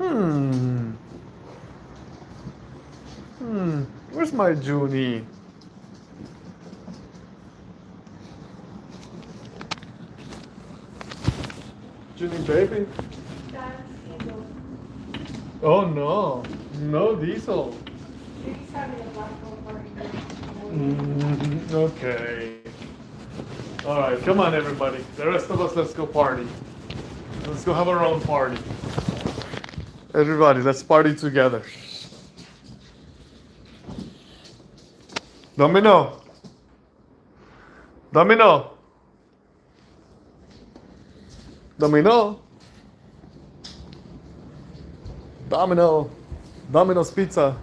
Hmm. Where's my Junie? Junie baby? Oh no. No diesel. Okay. Alright, come on everybody. The rest of us, let's go party. Let's go have our own party. Everybody, let's party together. Domino. Domino. Domino. Domino. Domino's Pizza.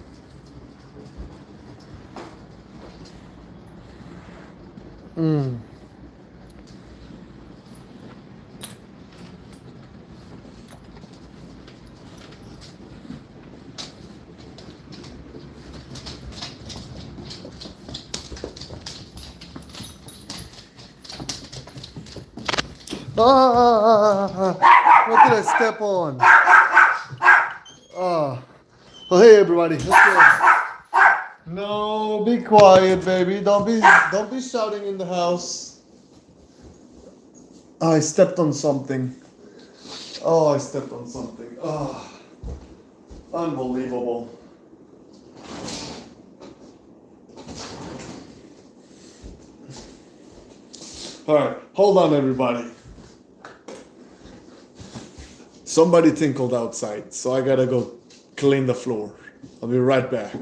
What did I step on? Oh, hey everybody, let's go. No, be quiet, baby. Don't be shouting in the house. Oh, I stepped on something. Oh, I stepped on something. Oh, unbelievable. All right, hold on, everybody. Somebody tinkled outside, so I gotta go clean the floor. I'll be right back.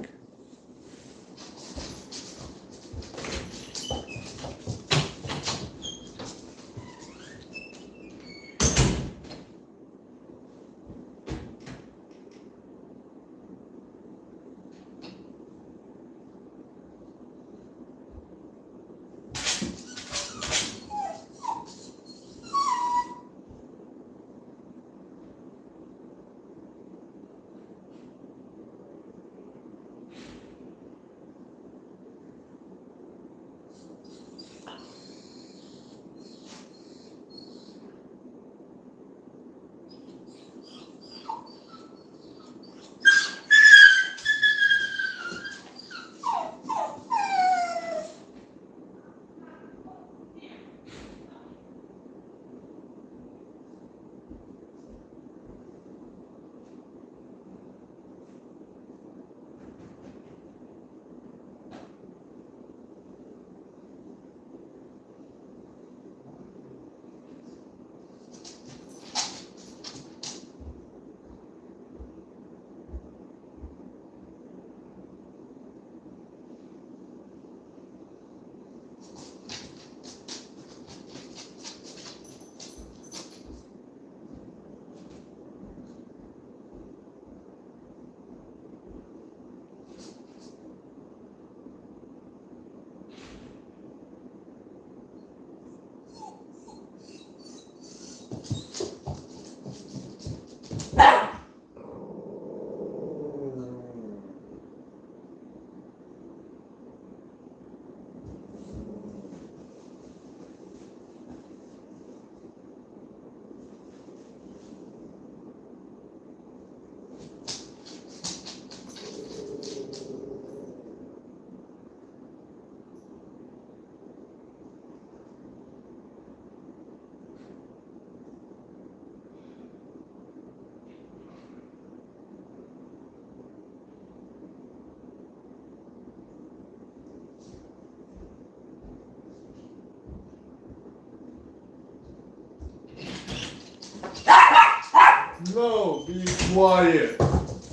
No, be quiet.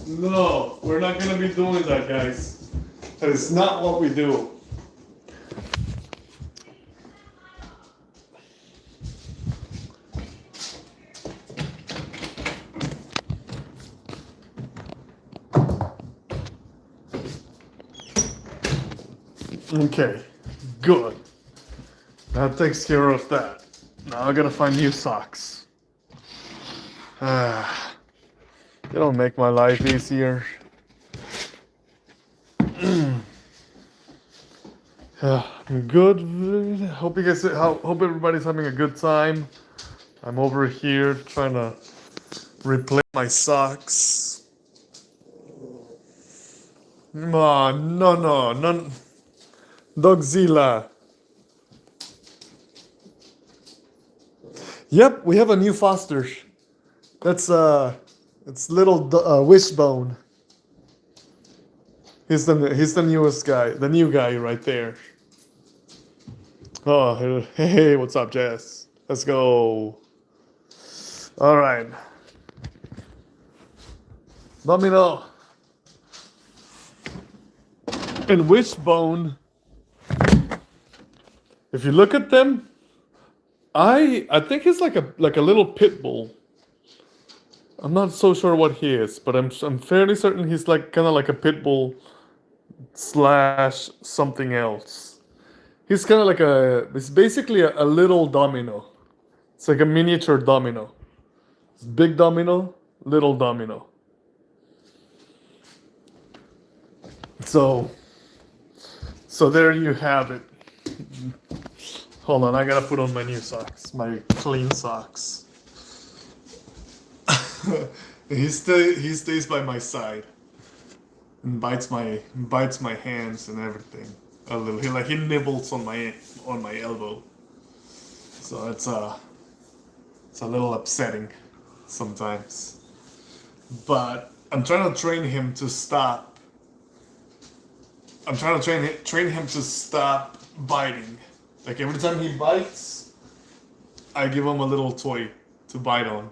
No, we're not gonna be doing that, guys. That is not what we do. Okay, good. That takes care of that. Now I gotta find new socks. They don't make my life easier. Good. Hope you guys. Hope everybody's having a good time. I'm over here trying to Replace my socks. Oh, no. Dogzilla. Yep, we have a new foster. That's it's little Wishbone. He's the newest guy, the new guy right there. Oh, hey, what's up, Jess? Let's go. All right. Domino and Wishbone. If you look at them, I think he's like a little pit bull. I'm not so sure what he is, but I'm fairly certain he's like kind of like a pit bull slash something else. He's kind of like it's basically a little domino. It's like a miniature domino. It's big domino, little domino. So there you have it. Hold on, I gotta put on my new socks, my clean socks. he stays by my side and bites my hands and everything a little. He nibbles on my elbow. So it's a little upsetting sometimes. But I'm trying to train him to stop. I'm trying to train him to stop biting. Like every time he bites, I give him a little toy to bite on.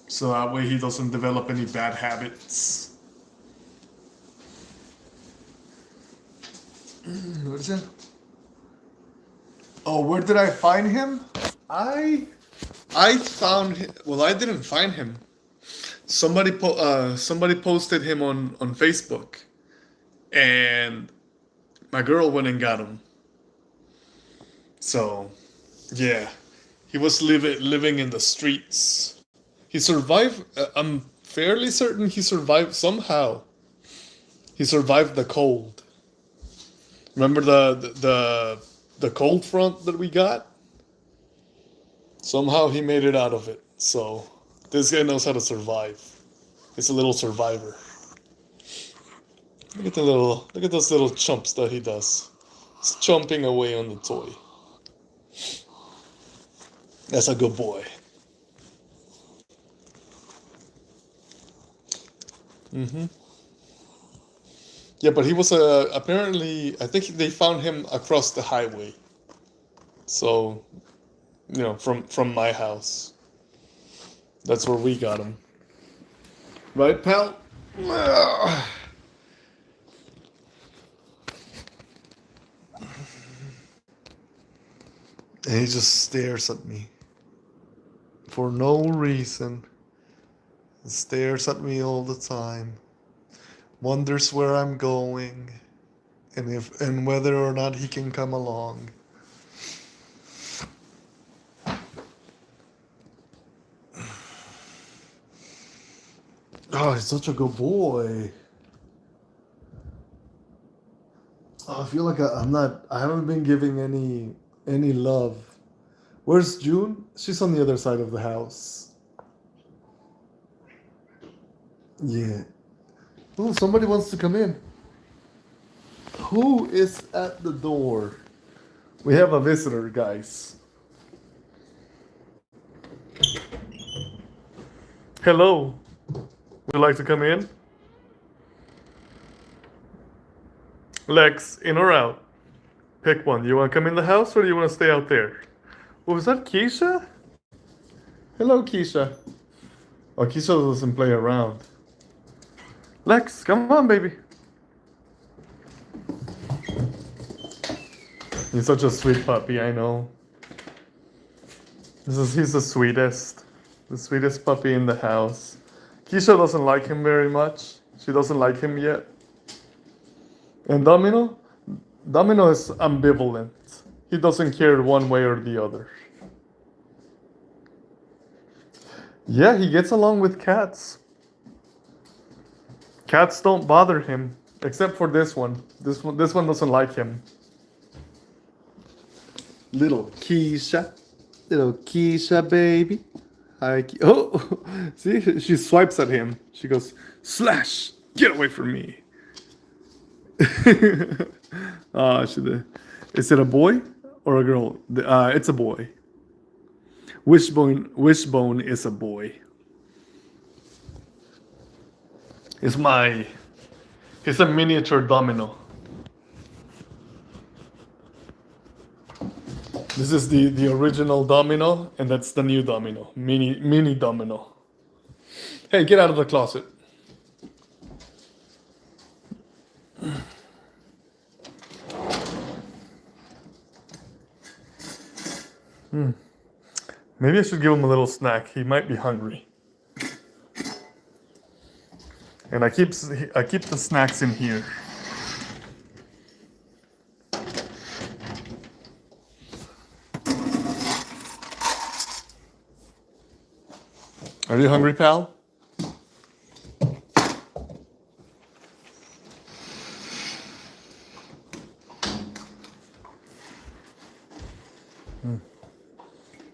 So that way he doesn't develop any bad habits. What is it? Oh, where did I find him? I found him. Well, I didn't find him. Somebody posted him on Facebook, and my girl went and got him. So, yeah, he was living in the streets. He survived. I'm fairly certain he survived somehow. He survived the cold. Remember the cold front that we got? Somehow he made it out of it. So this guy knows how to survive. He's a little survivor. Look at those little chumps that he does. He's chomping away on the toy. That's a good boy. Yeah, but he was apparently, I think they found him across the highway. So, from my house. That's where we got him. Right, pal? And he just stares at me. For no reason. He stares at me all the time. Wonders where I'm going. And whether or not he can come along. Oh, he's such a good boy. Oh, I feel like I haven't been giving any love. Where's June? She's on the other side of the house. Yeah. Oh, somebody wants to come in. Who is at the door? We have a visitor, guys. Hello. Would you like to come in? Lex, in or out? Pick one. Do you want to come in the house or do you want to stay out there? Oh, was that Keisha? Hello, Keisha. Oh, Keisha doesn't play around. Lex, come on, baby. He's such a sweet puppy, I know. He's the sweetest puppy in the house. Keisha doesn't like him very much. She doesn't like him yet. And Domino is ambivalent. He doesn't care one way or the other. Yeah, he gets along with cats. Cats don't bother him, except for this one. This one doesn't like him. Little Keisha. Little Keisha, baby. Hi, oh, see, she swipes at him. She goes, slash, get away from me. Oh, is it a boy or a girl? It's a boy. Wishbone is a boy. It's a miniature domino. This is the original domino, and that's the new domino, mini domino. Hey, get out of the closet. Maybe I should give him a little snack. He might be hungry. And I keep the snacks in here. Are you hungry, pal?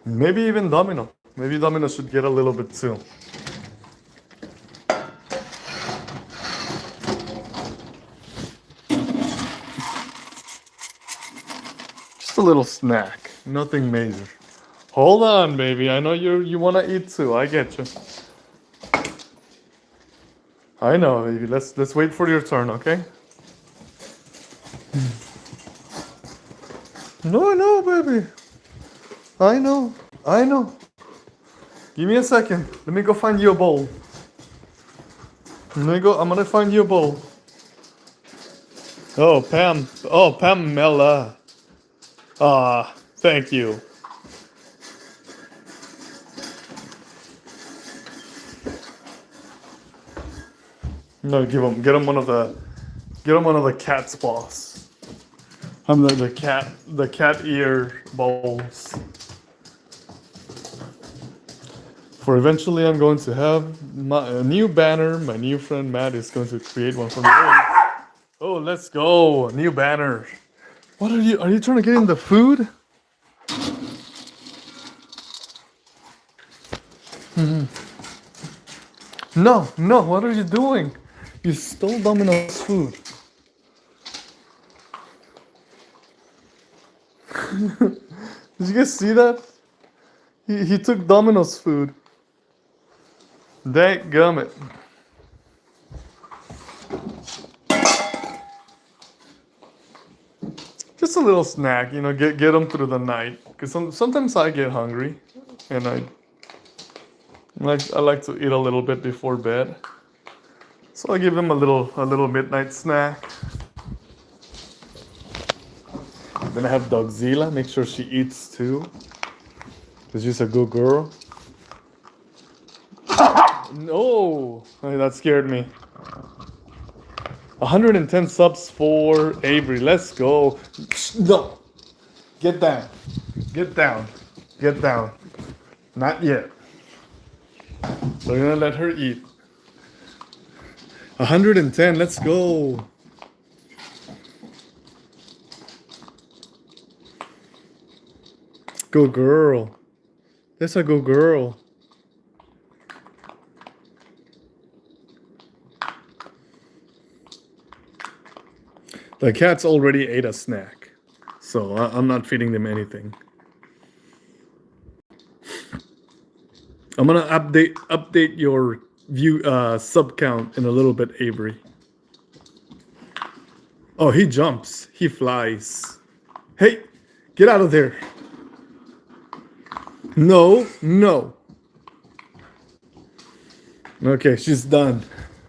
Maybe even Domino. Maybe Domino should get a little bit too. Just a little snack. Nothing major. Hold on, baby. I know you wanna eat too. I get you. I know, baby. Let's wait for your turn, okay? No, baby. I know. Give me a second. Let me go find you a bowl. I'm gonna find you a bowl. Oh, Pam. Oh, Pamela. Thank you. No, get him one of the cat's paws. The cat ear bowls. For eventually I'm going to have a new banner. My new friend Matt is going to create one for me. Oh, let's go. New banner. What are you trying to get in the food? No, what are you doing? You stole Domino's food. Did you guys see that? He took Domino's food. Dadgummit. Just a little snack, get them through the night. Because sometimes I get hungry, and I like to eat a little bit before bed. So I give them a little midnight snack. Then I have Dogzilla, make sure she eats too. Because she's a good girl. No, that scared me. 110 subs for Avery. Let's go. No. Get down. Not yet. We're gonna let her eat. 110, let's go. Go girl. That's a go girl. The cats already ate a snack, so I'm not feeding them anything. I'm gonna update your view sub count in a little bit, Avery. Oh, he jumps. He flies. Hey, get out of there. No. Okay, she's done.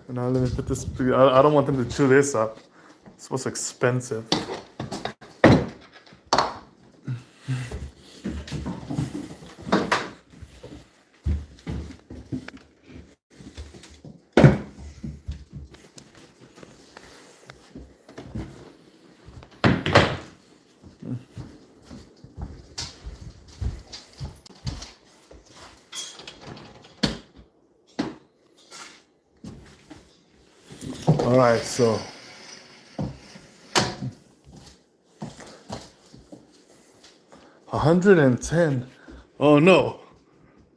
Now let me put this. I don't want them to chew this up. This was expensive. All right, so 110. Oh no.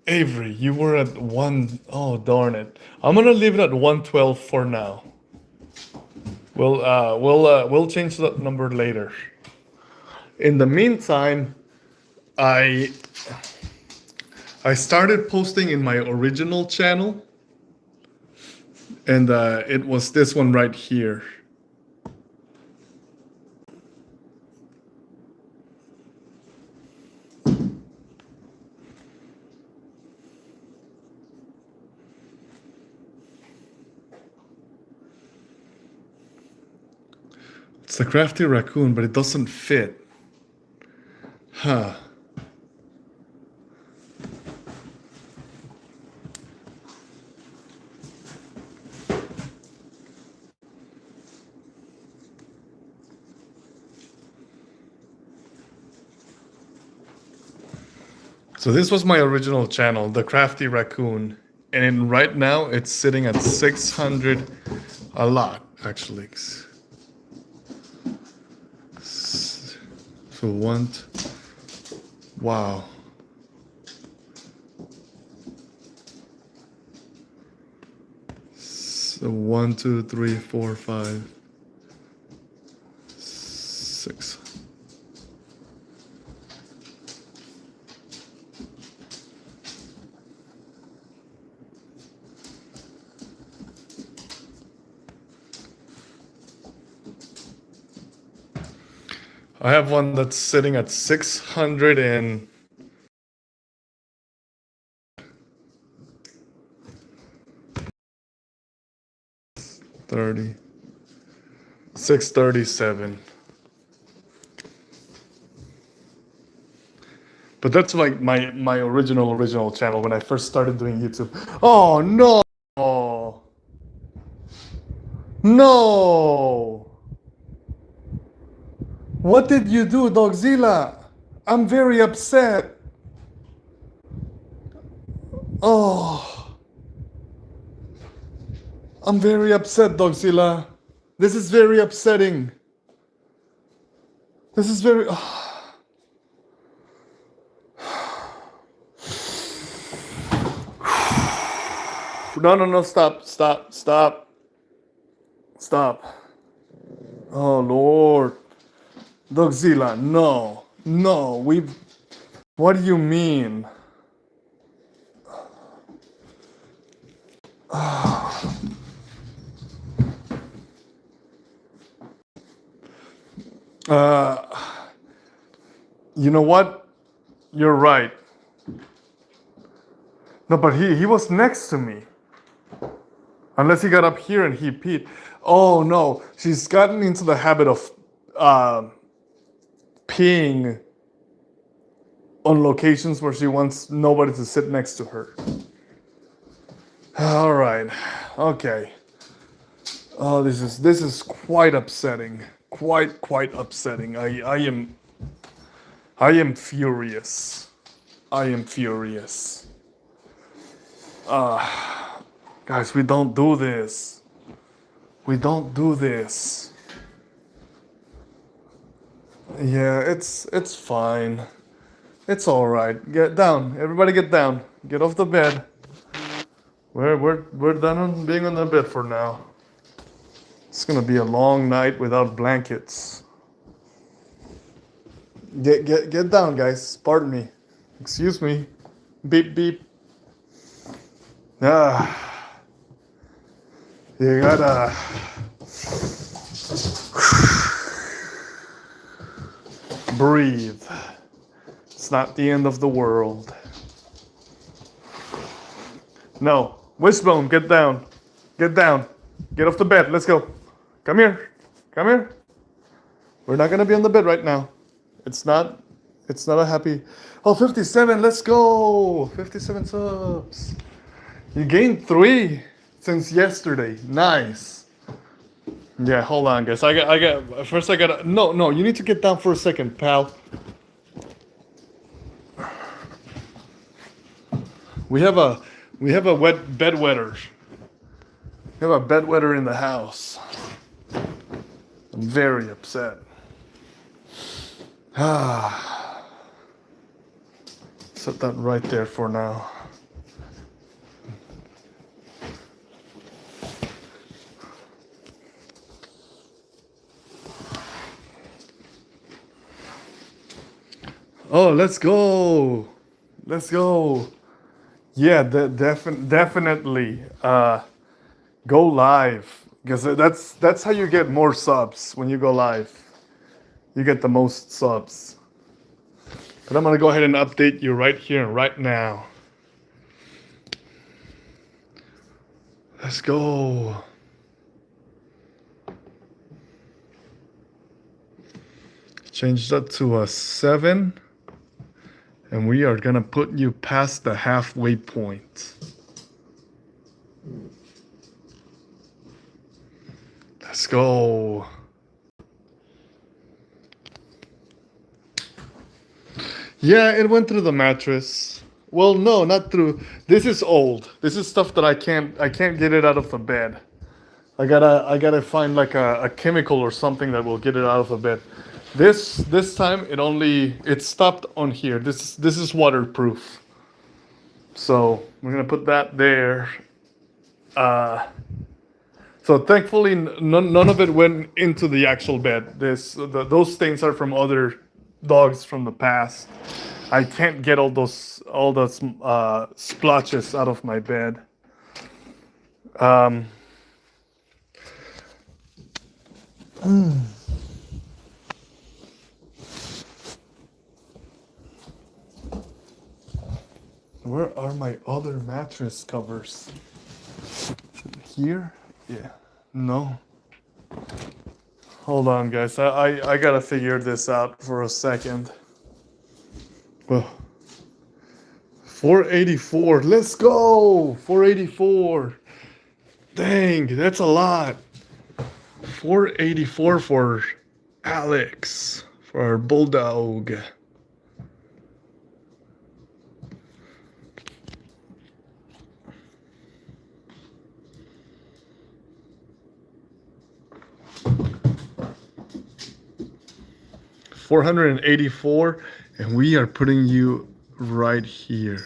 Avery, you were at one. Oh darn it. I'm gonna leave it at 112 for now. We'll change that number later. In the meantime, I I started posting in my original channel, and it was this one right here. It's a crafty raccoon, but it doesn't fit. Huh. So this was my original channel, the crafty raccoon, and right now it's sitting at 600, a lot actually. So wow. So 1, 2, 3, 4, 5, 6. I have one that's sitting at 600 and 30, 637. But that's like my original channel when I first started doing YouTube. Oh no! No! What did you do, Dogzilla? I'm very upset. Oh, I'm very upset, Dogzilla. This is very upsetting. This is very. No, stop. Oh, Lord. Dogzilla, no. What do you mean? You know what? You're right. No, but he was next to me. Unless he got up here and he peed. Oh no, she's gotten into the habit of peeing on locations where she wants nobody to sit next to her. All right, okay. Oh, this is quite upsetting. Quite upsetting. I am furious. I am furious. Guys, we don't do this. We don't do this. Yeah, it's fine. It's all right. Get down. Everybody get down. Get off the bed. We're done on being on the bed for now. It's gonna be a long night without blankets. Get down, guys. Pardon me. Excuse me. Beep beep. You gotta breathe. It's not the end of the world. No. Wishbone, get down. Get down. Get off the bed. Let's go. Come here. Come here. We're not gonna be on the bed right now. It's not a happy. Oh, 57. Let's go. 57 subs. You gained 3 since yesterday. Nice. Yeah, hold on, guys. I got. No. You need to get down for a second, pal. We have a wet bedwetter. We have a bedwetter in the house. I'm very upset. Set that right there for now. Oh, let's go. Let's go. Yeah, definitely. Go live. Because that's how you get more subs when you go live. You get the most subs. But I'm gonna go ahead and update you right here and right now. Let's go. Change that to a 7. And we are gonna put you past the halfway point. Let's go. Yeah, it went through the mattress. Well, no, not through. This is old. This is stuff that I can't get it out of the bed. I gotta find like a chemical or something that will get it out of the bed. This time it stopped on here. This is waterproof. So we're gonna put that there. So thankfully none of it went into the actual bed. Those stains are from other dogs from the past. I can't get all those splotches out of my bed. Where are my other mattress covers? Here? Yeah. No. Hold on, guys. I gotta figure this out for a second. Well, 484. Let's go! 484. Dang, that's a lot. 484 for Alex, for our bulldog. $484, and we are putting you right here.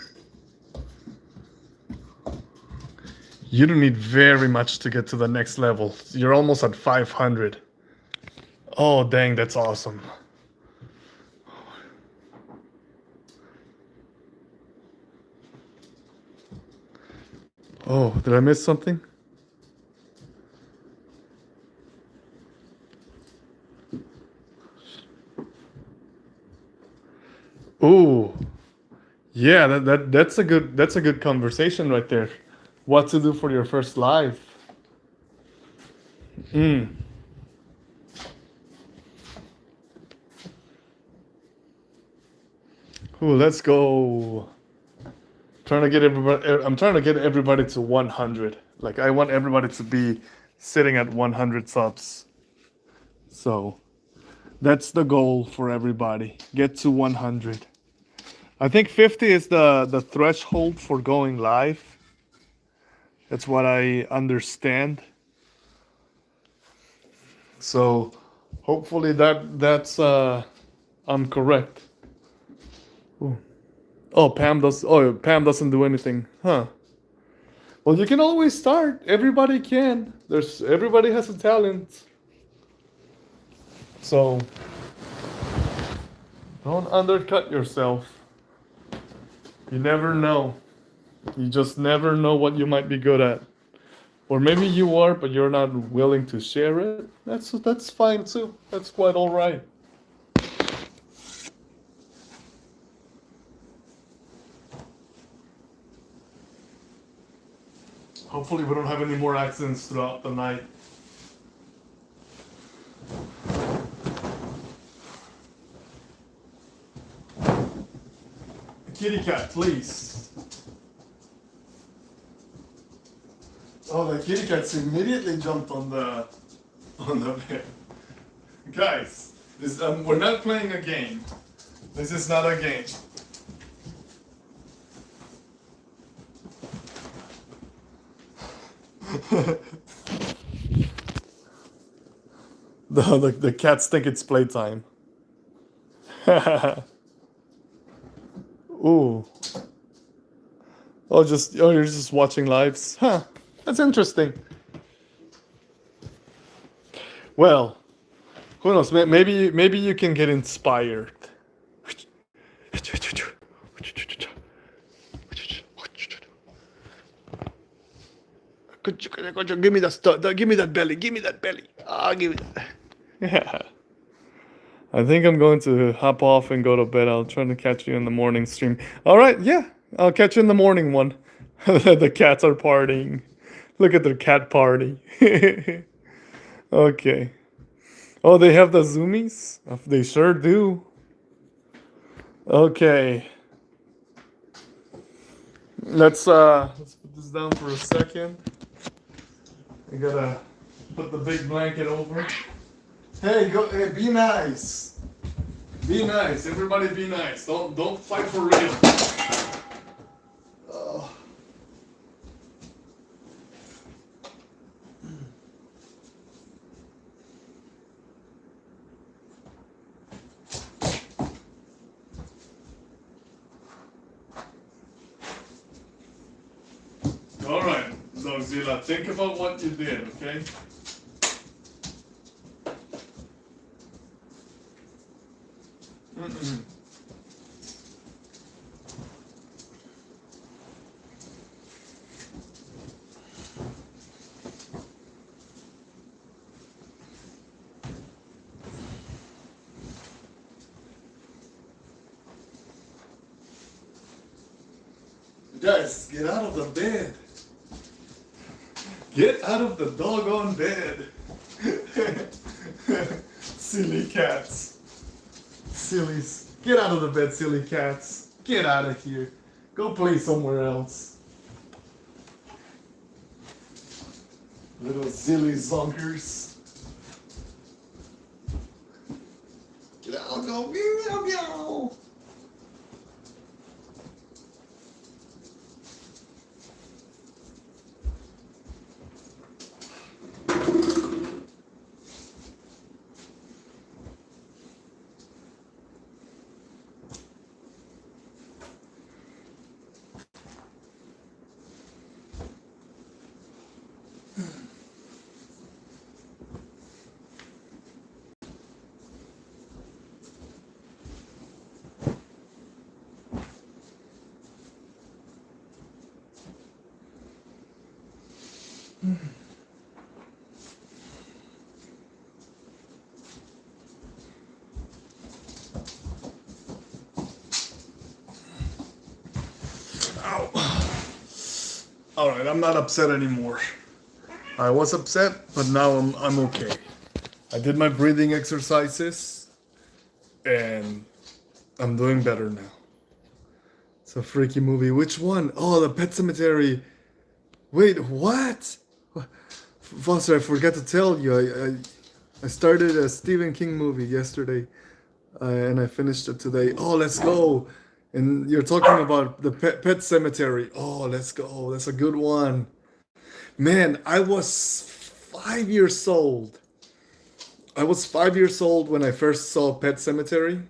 You don't need very much to get to the next level. You're almost at 500. Oh, dang, that's awesome. Oh, did I miss something? Ooh, yeah, that's a good conversation right there. What to do for your first live? Ooh, let's go. I'm trying to get everybody to 100. Like I want everybody to be sitting at 100 subs. So that's the goal for everybody. Get to 100. I think 50 is the threshold for going live. That's what I understand. So hopefully that's I'm correct. Ooh. Oh, Pam doesn't do anything. Huh. Well, you can always start. Everybody can. Everybody has a talent. So don't undercut yourself. You never know. You just never know what you might be good at. Or maybe you are, but you're not willing to share it. That's fine too. That's quite all right. Hopefully we don't have any more accidents throughout the night. Kitty cat, please. Oh, the kitty cats immediately jumped on the bed. Guys, we're not playing a game. This is not a game. The cats think it's playtime. Ooh. You're just watching lives. Huh. That's interesting. Well, who knows? Maybe you can get inspired. Give me that stuff. Give me that belly. Give me that belly. Ah, give me that. Yeah. I think I'm going to hop off and go to bed. I'll try to catch you in the morning stream. All right, yeah. I'll catch you in the morning one. The cats are partying. Look at their cat party. Okay. Oh, they have the zoomies? They sure do. Okay. Let's put this down for a second. I gotta put the big blanket over. Hey, hey, be nice. Be nice. Everybody be nice. Don't fight for real. Oh. All right, Dogzilla, think about what you did, okay? Mm-mm. Guys, get out of the bed. Get out of the doggone bed. Silly cats. Sillies. Get out of the bed, silly cats. Get out of here. Go play somewhere else. Little silly zonkers. Get out, go meow meow. Ow. All right, I'm not upset anymore. I was upset, but now I'm okay. I did my breathing exercises, and I'm doing better now. It's a freaky movie. Which one? Oh, the Pet Cemetery. Wait, what? Foster, I forgot to tell you. I started a Stephen King movie yesterday, and I finished it today. Oh, let's go! And you're talking about the Pet Cemetery. Oh, let's go! That's a good one. Man, I was 5 years old. I was 5 years old when I first saw Pet Cemetery,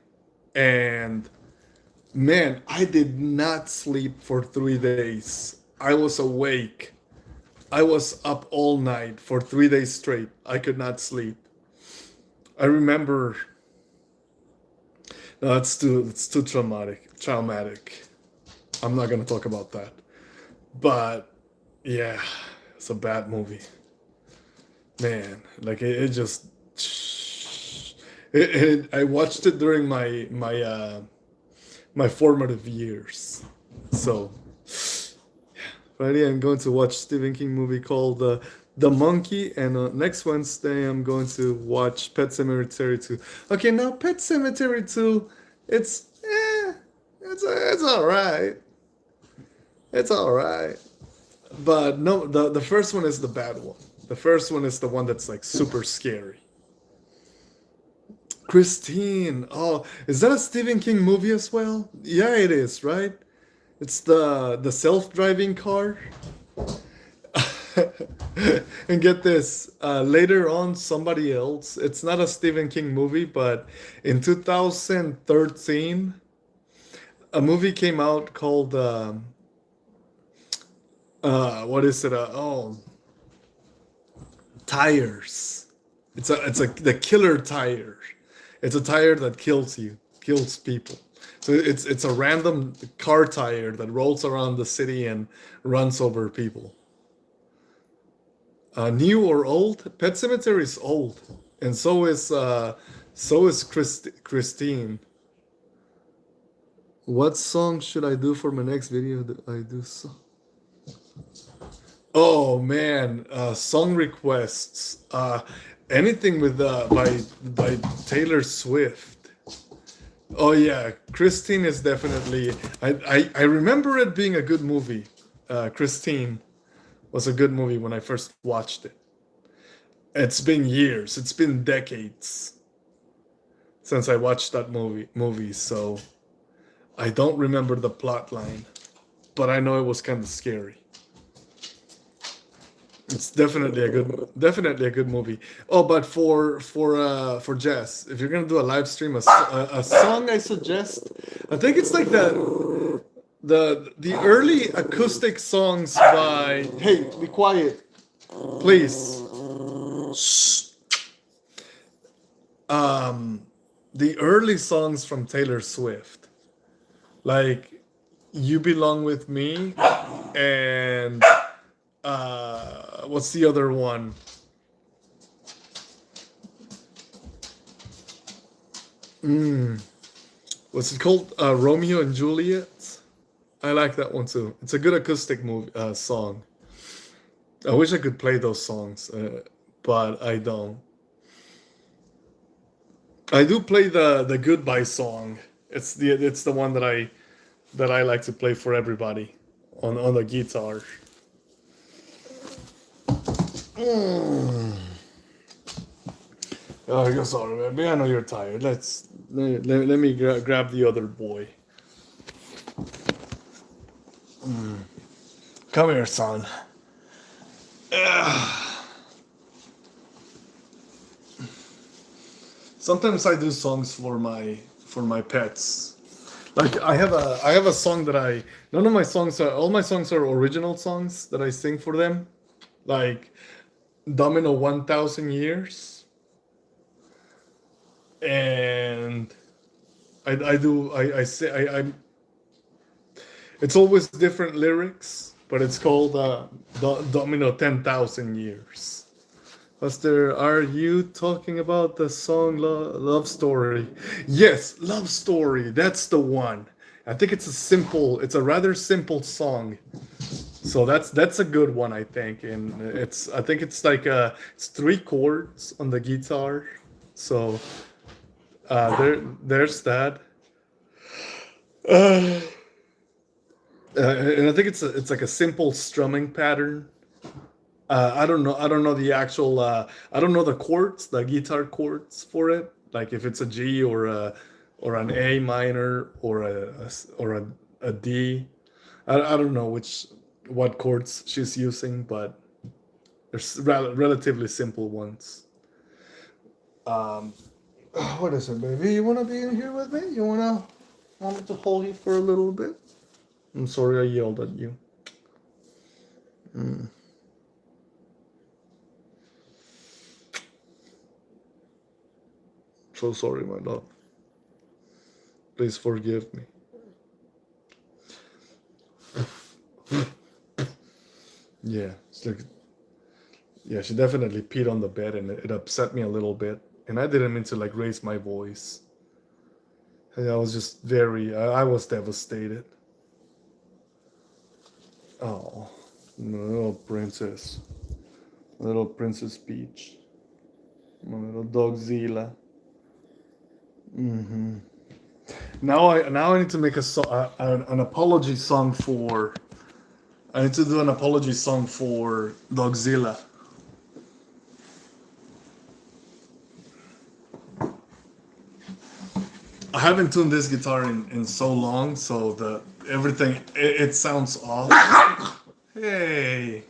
and man, I did not sleep for 3 days. I was awake. I was up all night for 3 days straight. I could not sleep. I remember. No, it's too traumatic. Traumatic. I'm not gonna talk about that. But yeah, it's a bad movie. Man, like it just. I watched it during my formative years. So Friday I'm going to watch Stephen King movie called The Monkey, and next Wednesday I'm going to watch Pet Cemetery 2. Okay, now Pet Cemetery 2, it's all right. It's all right. But no, the first one is the bad one. The first one is the one that's like super scary. Christine. Oh, is that a Stephen King movie as well? Yeah, it is, right? It's the self-driving car. And get this, later on, somebody else. It's not a Stephen King movie, but in 2013, a movie came out called what is it? Oh, tires. It's a the killer tire. It's a tire that kills you, kills people. So it's a random car tire that rolls around the city and runs over people. New or old? Pet Cemetery is old, and so is Christine. What song should I do for my next video? That I do so. Oh man, song requests. Anything with by Taylor Swift. Oh yeah, Christine is definitely. I remember it being a good movie. Christine was a good movie when I first watched it. It's been years. It's been decades since I watched that movie. So I don't remember the plot line, but I know it was kind of scary. It's definitely a good movie. Oh, but for Jess, if you're gonna do a live stream, a song I suggest, I think it's like the early acoustic songs by. Hey, be quiet, please. Shh. The early songs from Taylor Swift, like "You Belong with Me" and what's the other one? What's it called? Romeo and Juliet. I like that one too. It's a good acoustic song. I wish I could play those songs, but I don't. I do play the goodbye song. It's the one that I like to play for everybody on the guitar. Oh, you're sorry, baby. I know you're tired. Let me grab the other boy. Come here, son. Sometimes I do songs for my pets. Like I have a song that none of my songs are all my songs are original songs that I sing for them. Like Domino 1000 Years. And I say I it's always different lyrics, but it's called Domino 10,000 Years. Buster, are you talking about the song Love Story? Yes, Love Story. That's the one. I think it's a rather simple song. So that's a good one, I think. And I think it's like it's 3 chords on the guitar. So there's that. And I think it's like a simple strumming pattern. I don't know the actual. I don't know the chords, the guitar chords for it. Like if it's a G or an A minor or a D. I don't know what chords she's using, but there's relatively simple ones. What is it, baby? You wanna be in here with me? Want me to hold you for a little bit? I'm sorry I yelled at you. So sorry, my love. Please forgive me. Yeah, she definitely peed on the bed and it upset me a little bit. And I didn't mean to like raise my voice. I was just I was devastated. Oh, little princess. Little Princess Peach. My little dog Zila. Now I need to make an apology song for. I need to do an apology song for Dogzilla. I haven't tuned this guitar in so long, so everything it sounds off. Hey.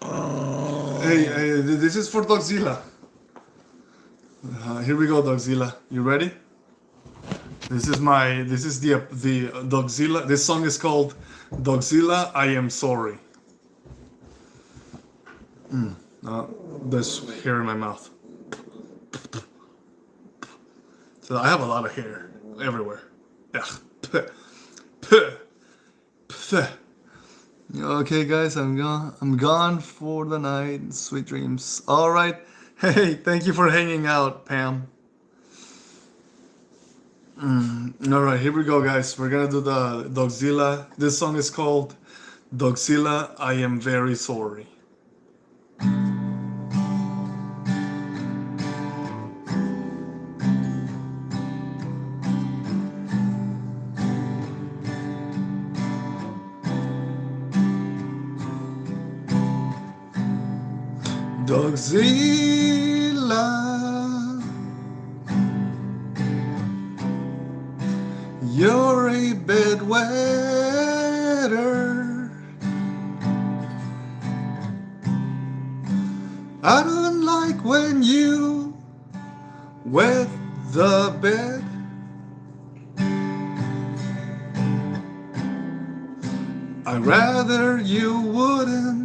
Hey, this is for Dogzilla. Here we go, Dogzilla. You ready? This is the Dogzilla. This song is called Dogzilla. I am sorry. There's hair in my mouth. So I have a lot of hair everywhere. Yeah. Okay, guys, I'm gone. I'm gone for the night. Sweet dreams. All right. Hey, thank you for hanging out, Pam. All right, here we go, guys. We're gonna do the Dogzilla. This song is called Dogzilla. I am very sorry. Dogzilla, you're a bedwetter. I don't like when you wet the bed. I'd rather you wouldn't.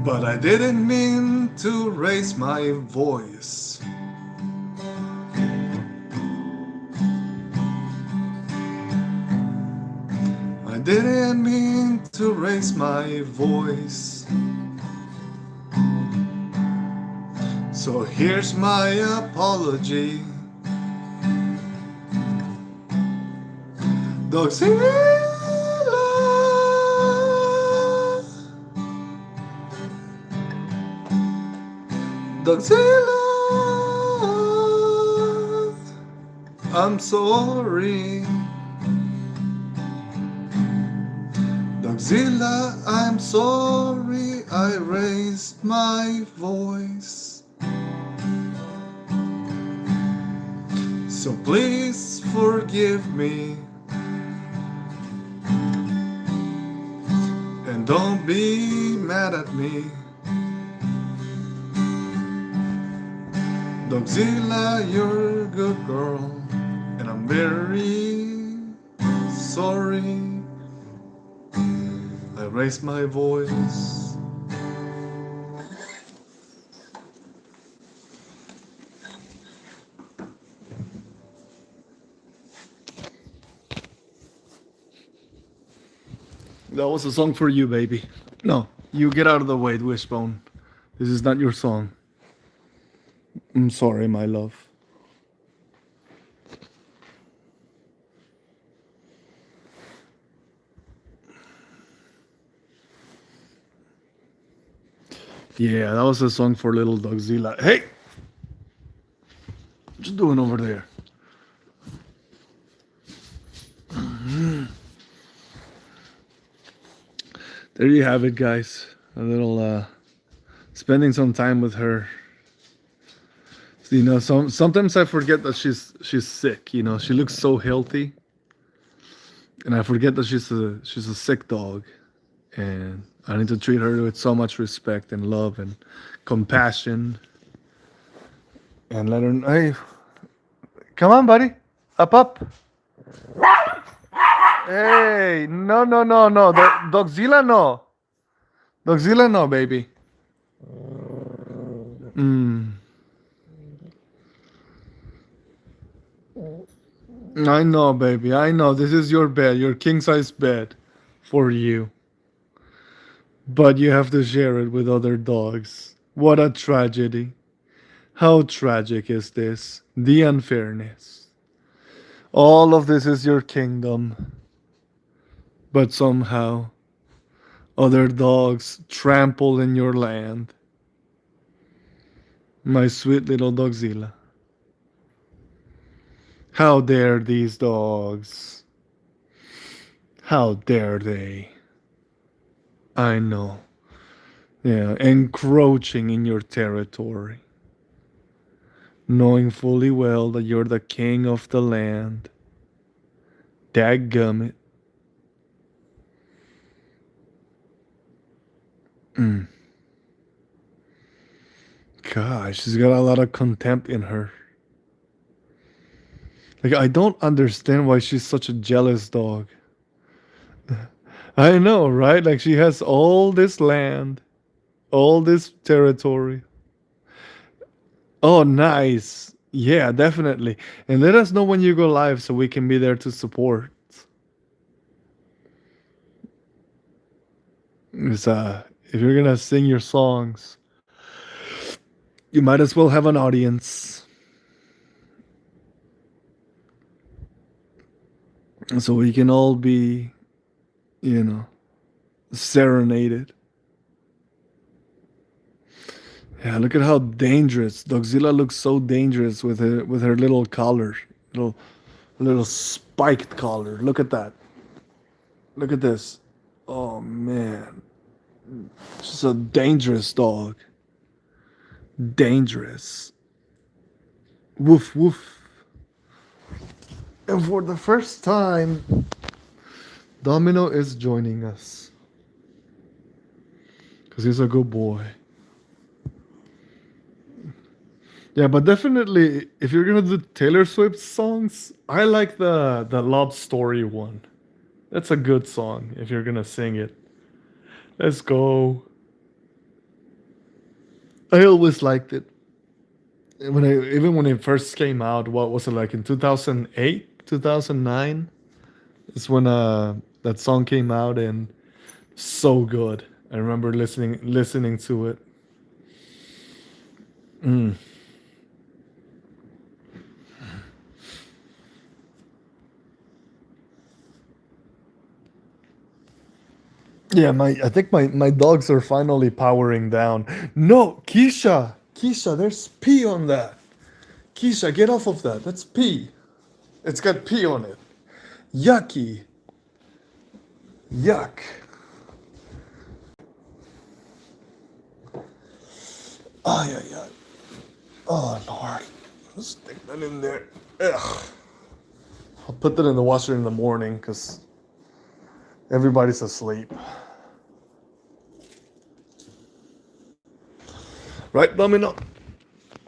But I didn't mean to raise my voice. I didn't mean to raise my voice. So here's my apology. Dogzilla, Dogzilla, I'm sorry. Dogzilla, I'm sorry I raised my voice. So please forgive me. And don't be mad at me. Dogzilla, you're a good girl, and I'm very sorry I raised my voice. That was a song for you, baby. No, you get out of the way, Wishbone. This is not your song. I'm sorry, my love. Yeah, that was a song for little Dogzilla. Hey! What you doing over there? There you have it, guys. A little spending some time with her. You know, sometimes I forget that she's sick. You know, she looks so healthy, and I forget that she's a sick dog, and I need to treat her with so much respect and love and compassion, and let her. Hey, come on, buddy, up. Hey, no, Dogzilla, no, Dogzilla, no, baby. I know, baby. I know. This is your bed, your king size bed for you. But you have to share it with other dogs. What a tragedy. How tragic is this? The unfairness. All of this is your kingdom. But somehow, other dogs trample in your land. My sweet little Dogzilla. How dare these dogs? How dare they? I know. Yeah, encroaching in your territory. Knowing fully well that you're the king of the land. Dadgummit. gosh, she's got a lot of contempt in her. Like, I don't understand why she's such a jealous dog. I know, right? Like, she has all this land, all this territory. Oh, nice. Yeah, definitely. And let us know when you go live so we can be there to support. It's, if you're gonna sing your songs, you might as well have an audience. So we can all be, you know, serenaded. Yeah, look at how dangerous. Dogzilla looks so dangerous with her little collar. Little spiked collar. Look at that. Look at this. Oh man. She's a dangerous dog. Dangerous. Woof woof. And for the first time, Domino is joining us. Because he's a good boy. Yeah, but definitely, if you're gonna do Taylor Swift songs, I like the Love Story one. That's a good song if you're gonna sing it. Let's go. I always liked it. Even when it first came out, what was it like in 2008, 2009? It's when that song came out and so good. I remember listening to it. Mm. Yeah, I think my dogs are finally powering down. No, Keisha, there's pee on that. Keisha, get off of that. That's pee. It's got pee on it. Yucky. Yuck. Oh, yeah. Oh, Lord. Let's stick that in there. Ugh. I'll put that in the washer in the morning because everybody's asleep. Right, Domino?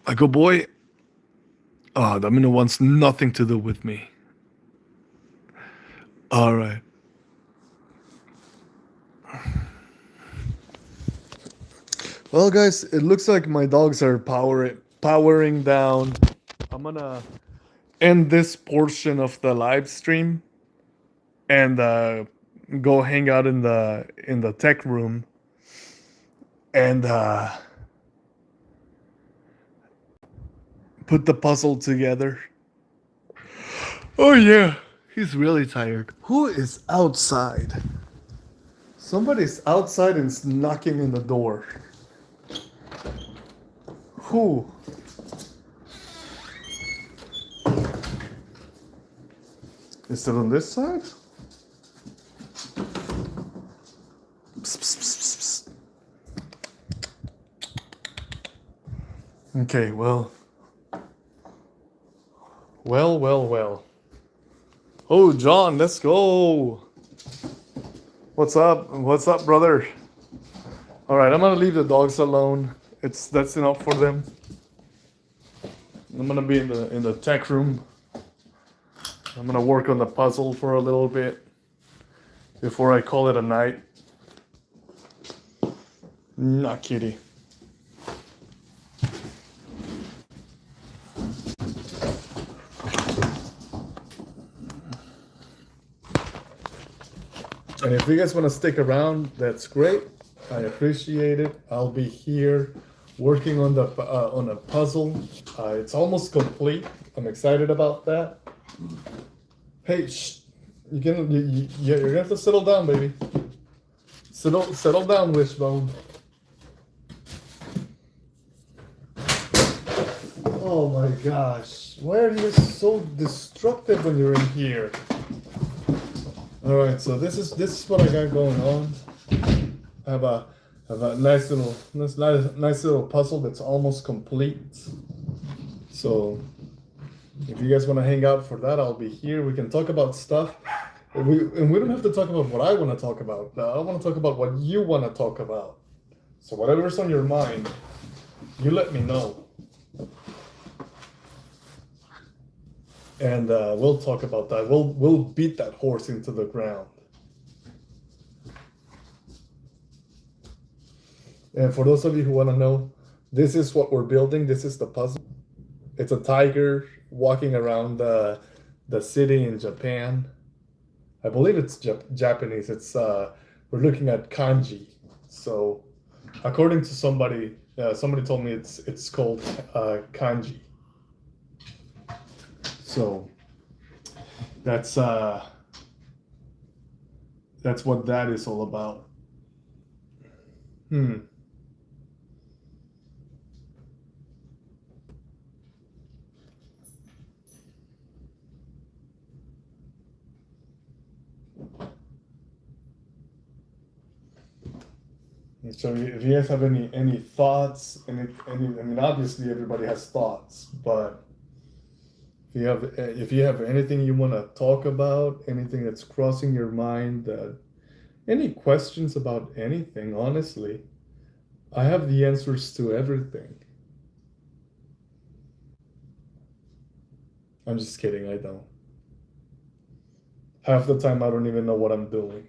A good boy? Oh, Domino wants nothing to do with me. All right. Well, guys, it looks like my dogs are powering down. I'm gonna end this portion of the live stream and go hang out in the tech room and put the puzzle together. Oh yeah, he's really tired. Who is outside? Somebody's outside and is knocking in the door. Who? Is it on this side? Psst, psst, psst, psst. Okay, well. Oh, John, let's go. What's up? What's up, brother? All right, I'm gonna leave the dogs alone. That's enough for them. I'm gonna be in the tech room. I'm gonna work on the puzzle for a little bit before I call it a night. Nah, kitty. And if you guys want to stick around, that's great. I appreciate it. I'll be here working on a puzzle. It's almost complete. I'm excited about that. Hey, you're gonna have to settle down, baby. Settle down, Wishbone. Oh my gosh, why are you so destructive when you're in here? All right, so this is what I got going on. I have a nice little puzzle that's almost complete. So if you guys want to hang out for that, I'll be here. We can talk about stuff. And we don't have to talk about what I want to talk about. I want to talk about what you want to talk about. So whatever's on your mind, You let me know. And we'll talk about that. We'll beat that horse into the ground. And for those of you who want to know, this is what we're building. This is the puzzle. It's a tiger walking around the city in Japan. I believe it's Japanese. It's we're looking at kanji. So, according to somebody, somebody told me it's called kanji. So that's what that is all about. So if you guys have any thoughts, any I mean, obviously everybody has thoughts, but if you have anything you want to talk about, anything that's crossing your mind, any questions about anything, honestly, I have the answers to everything. I'm just kidding, I don't. Half the time I don't even know what I'm doing.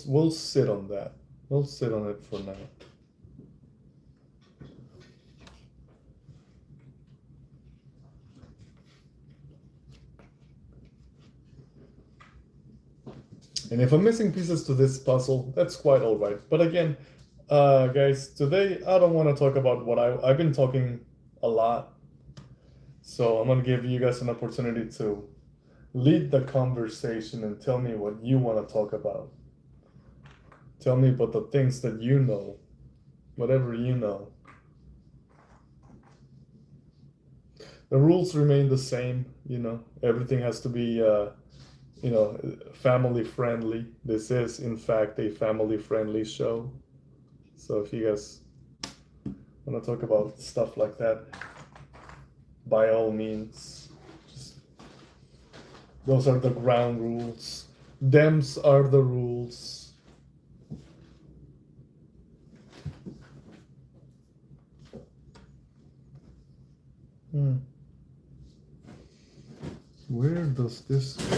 We'll sit on that. We'll sit on it for now. And if I'm missing pieces to this puzzle, that's quite all right. But again, guys, today I don't want to talk about what I've been talking a lot. So I'm going to give you guys an opportunity to lead the conversation and tell me what you want to talk about. Tell me about the things that you know, whatever you know. The rules remain the same, everything has to be, family friendly. This is, in fact, a family friendly show. So if you guys want to talk about stuff like that, by all means, those are the ground rules. Thems are the rules. Where does this go?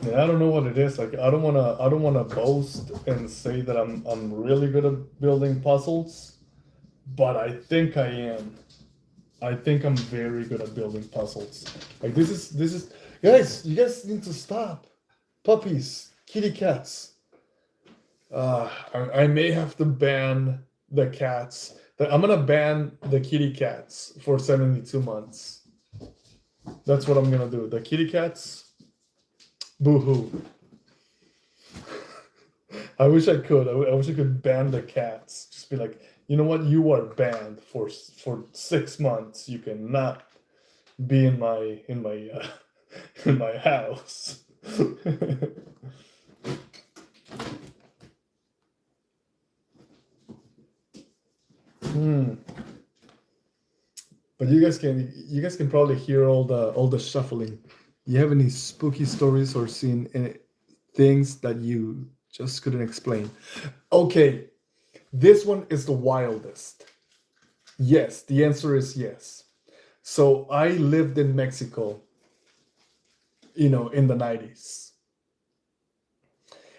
Yeah, I don't know what it is. Like I don't wanna boast and say that I'm really good at building puzzles, but I think I am. I think I'm very good at building puzzles. Like this is guys, you guys need to stop. Puppies, kitty cats. I may have to ban the cats. I'm gonna ban the kitty cats for 72 months. That's what I'm gonna do. The kitty cats, boo-hoo. I wish I could. I wish I could ban the cats. Just be like, you know what? You are banned for 6 months. You cannot be in my in my house. But you guys can probably hear all the shuffling. You have any spooky stories or seen any things that you just couldn't explain? Okay, this one is the wildest. Yes, the answer is yes. So I lived in Mexico, in the 90s.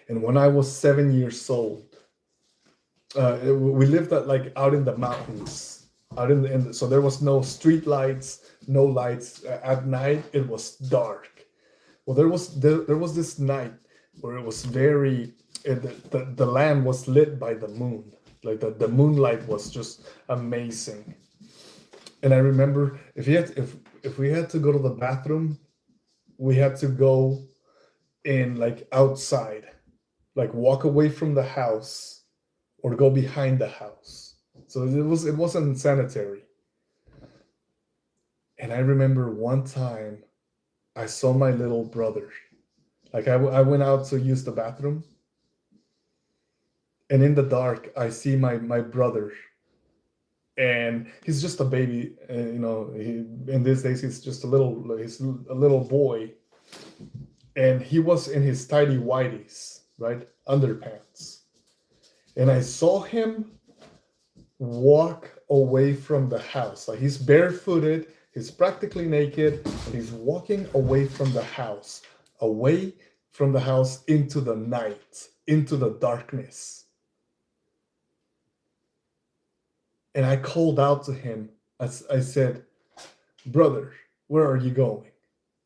And when I was 7 years old, we lived out in the mountains. out so there was no street lights, no lights at night. It was dark. Well, there was this night where it was very the land was lit by the moon. Like the moonlight was just amazing. And I remember if we had to go to the bathroom, we had to go in like outside, like walk away from the house or go behind the house. So it wasn't sanitary. And I remember one time I saw my little brother. Like I went out to use the bathroom, and in the dark I see my brother, and he's just a baby. In these days he's a little boy, and he was in his tidy whities, right, underpants, and I saw him walk away from the house. Like he's barefooted, he's practically naked, and he's walking away from the house, into the night, into the darkness. And I called out to him. I said, "Brother, where are you going?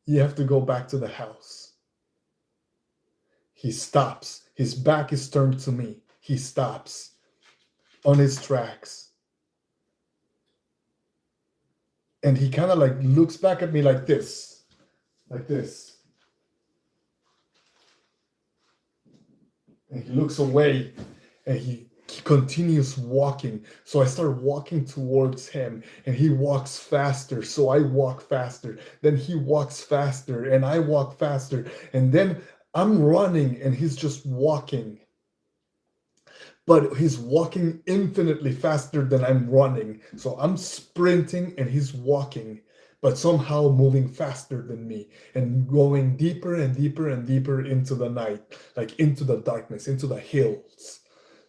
You have to go back to the house." He stops. His back is turned to me. He stops on his tracks. And he kind of like looks back at me like this. Like this. And he looks away and he continues walking. So I start walking towards him and he walks faster. So I walk faster. Then he walks faster and I walk faster. And then I'm running and he's just walking. But he's walking infinitely faster than I'm running. So I'm sprinting and he's walking, but somehow moving faster than me and going deeper and deeper and deeper into the night, like into the darkness, into the hills.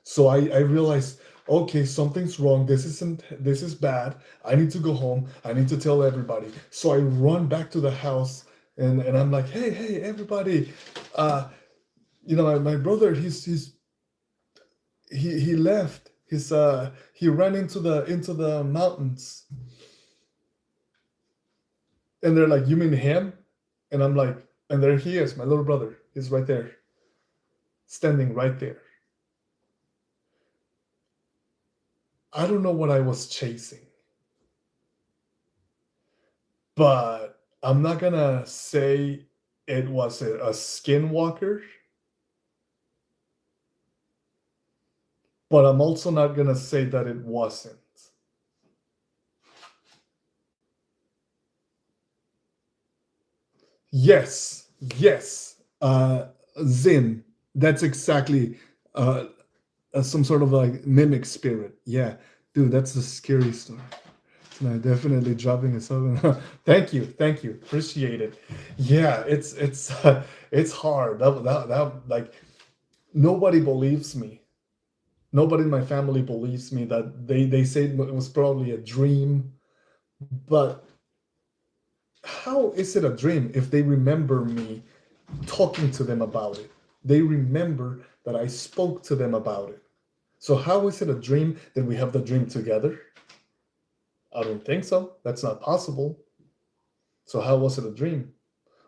So I realized, okay, something's wrong. This is bad. I need to go home. I need to tell everybody. So I run back to the house and I'm like, hey, everybody. My brother, he left. He ran into the mountains. And they're like, "You mean him?" And I'm like, and there he is, my little brother. He's right there. Standing right there. I don't know what I was chasing. But I'm not gonna say it was a skinwalker. But I'm also not gonna say that it wasn't. Yes. Zin. That's exactly some sort of like mimic spirit. Yeah, dude, that's a scary story. No, definitely dropping it. Thank you, appreciate it. Yeah, it's hard. That like nobody believes me. Nobody in my family believes me that they say it was probably a dream, but how is it a dream if they remember me talking to them about it? They remember that I spoke to them about it. So how is it a dream that we have the dream together? I don't think so. That's not possible. So how was it a dream?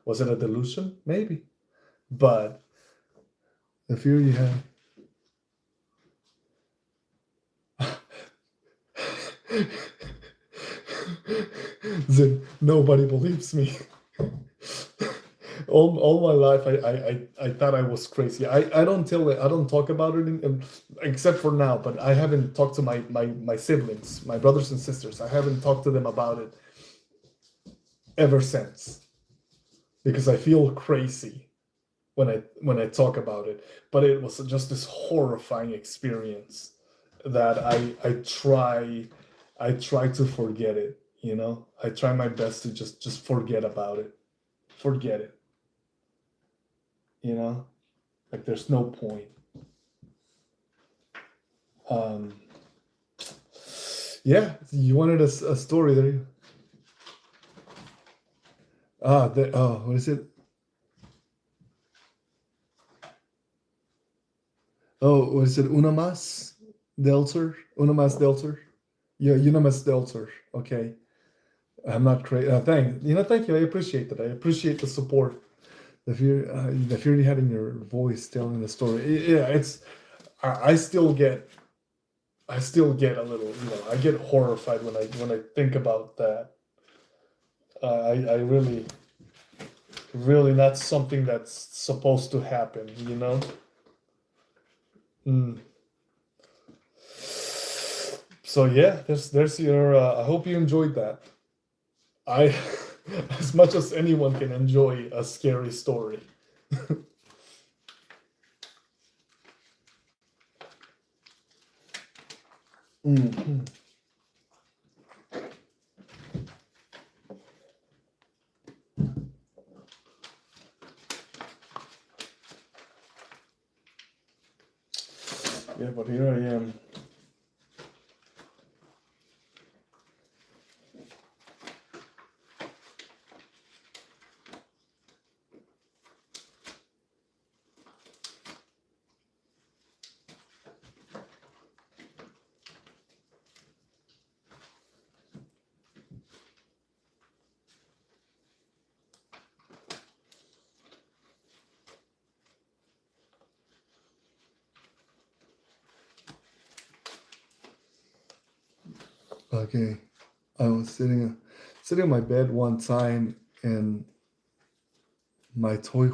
Was it a delusion? Maybe. But the fear you have. Nobody believes me. all my life I thought I was crazy. I don't talk about it except for now, but I haven't talked to my siblings, my brothers and sisters. I haven't talked to them about it ever since because I feel crazy when I talk about it. But it was just this horrifying experience that I try to forget it, I try my best to just forget about it. Forget it. Like there's no point. Yeah, you wanted a story there. What is it? Oh, what is it? Una más Delter? Yeah, you know my Stelzer, okay? I'm not crazy. Thank you. I appreciate that. I appreciate the support. The fear you had in your voice telling the story. Yeah, it's. I still get. I still get a little. I get horrified when I think about that. I really, really, that's something that's supposed to happen. Mm. So yeah, there's your. I hope you enjoyed that. I, as much as anyone can enjoy a scary story. Mm. Yeah, but here I am. Okay, I was sitting on my bed one time, and my toy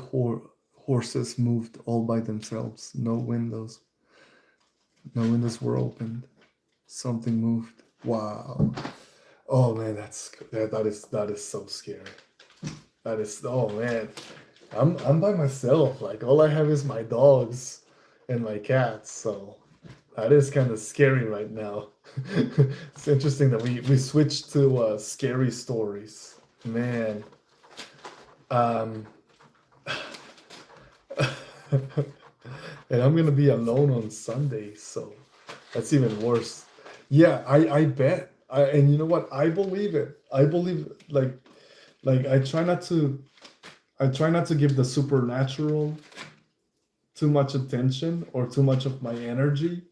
horses moved all by themselves. No windows were opened. Something moved. Wow. Oh man, that is so scary. That is, oh man. I'm by myself. Like, all I have is my dogs and my cats. So that is kind of scary right now. It's interesting that we switched to scary stories. Man. Um, and I'm gonna be alone on Sunday, so that's even worse. Yeah, I bet. And you know what? I believe it. I believe, like I try not to give the supernatural too much attention or too much of my energy,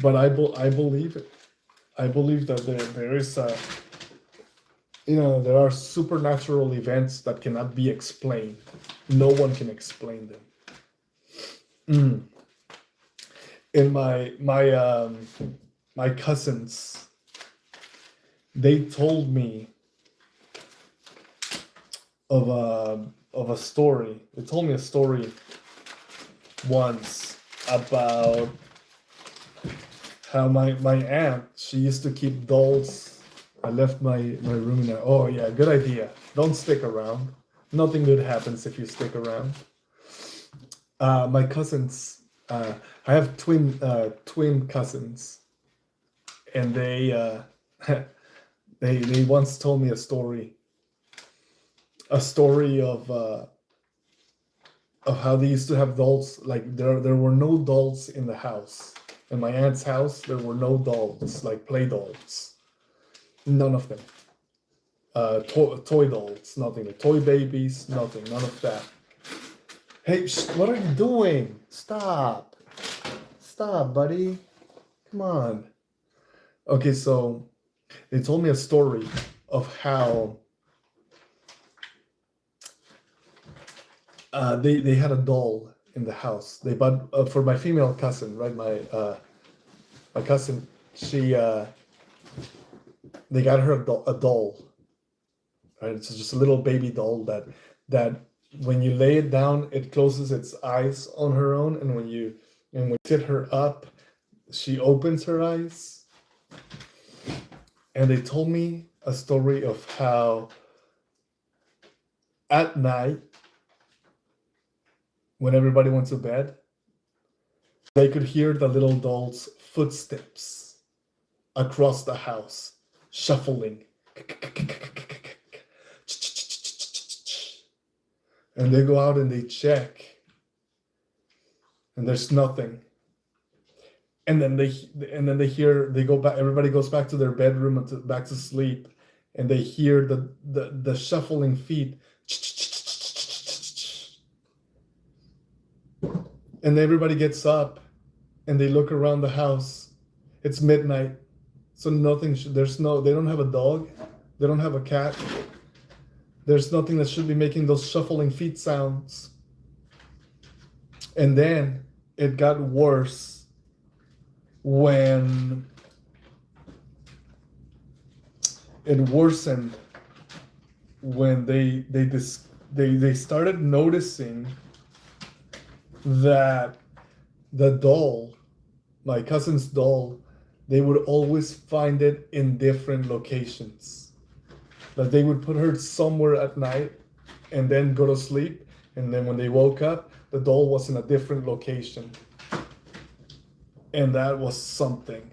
but I believe it. I believe that there is there are supernatural events that cannot be explained. No one can explain them. Mm. And my cousins, they told me of a story. They told me a story once about how my aunt, she used to keep dolls. I left my room in there. Oh yeah, good idea. Don't stick around. Nothing good happens if you stick around. My cousins, I have twin cousins, and they once told me a story of how they used to have dolls. Like, there were no dolls in the house. In my aunt's house, there were no dolls, like play dolls. None of them. Toy dolls, nothing. Toy babies, nothing. None of that. Hey, what are you doing? Stop. Stop, buddy. Come on. Okay, so they told me a story of how they had a doll in the house. They bought for my female cousin, right? My cousin, they got her a doll, right? It's just a little baby doll that when you lay it down, it closes its eyes on her own, and when you sit her up, she opens her eyes. And they told me a story of how at night, when everybody went to bed, they could hear the little doll's footsteps across the house, shuffling. And they go out and they check, and there's nothing. And then they hear, they go back, everybody goes back to their bedroom and back to sleep, and they hear the shuffling feet. And everybody gets up and they look around the house, It's midnight, so nothing. There's no. They don't have a dog. They don't have a cat. There's nothing that should be making those shuffling feet sounds. And then it got worse when it worsened when they started noticing that the doll, my cousin's doll, they would always find it in different locations. That they would put her somewhere at night and then go to sleep, and then when they woke up, the doll was in a different location. And that was something.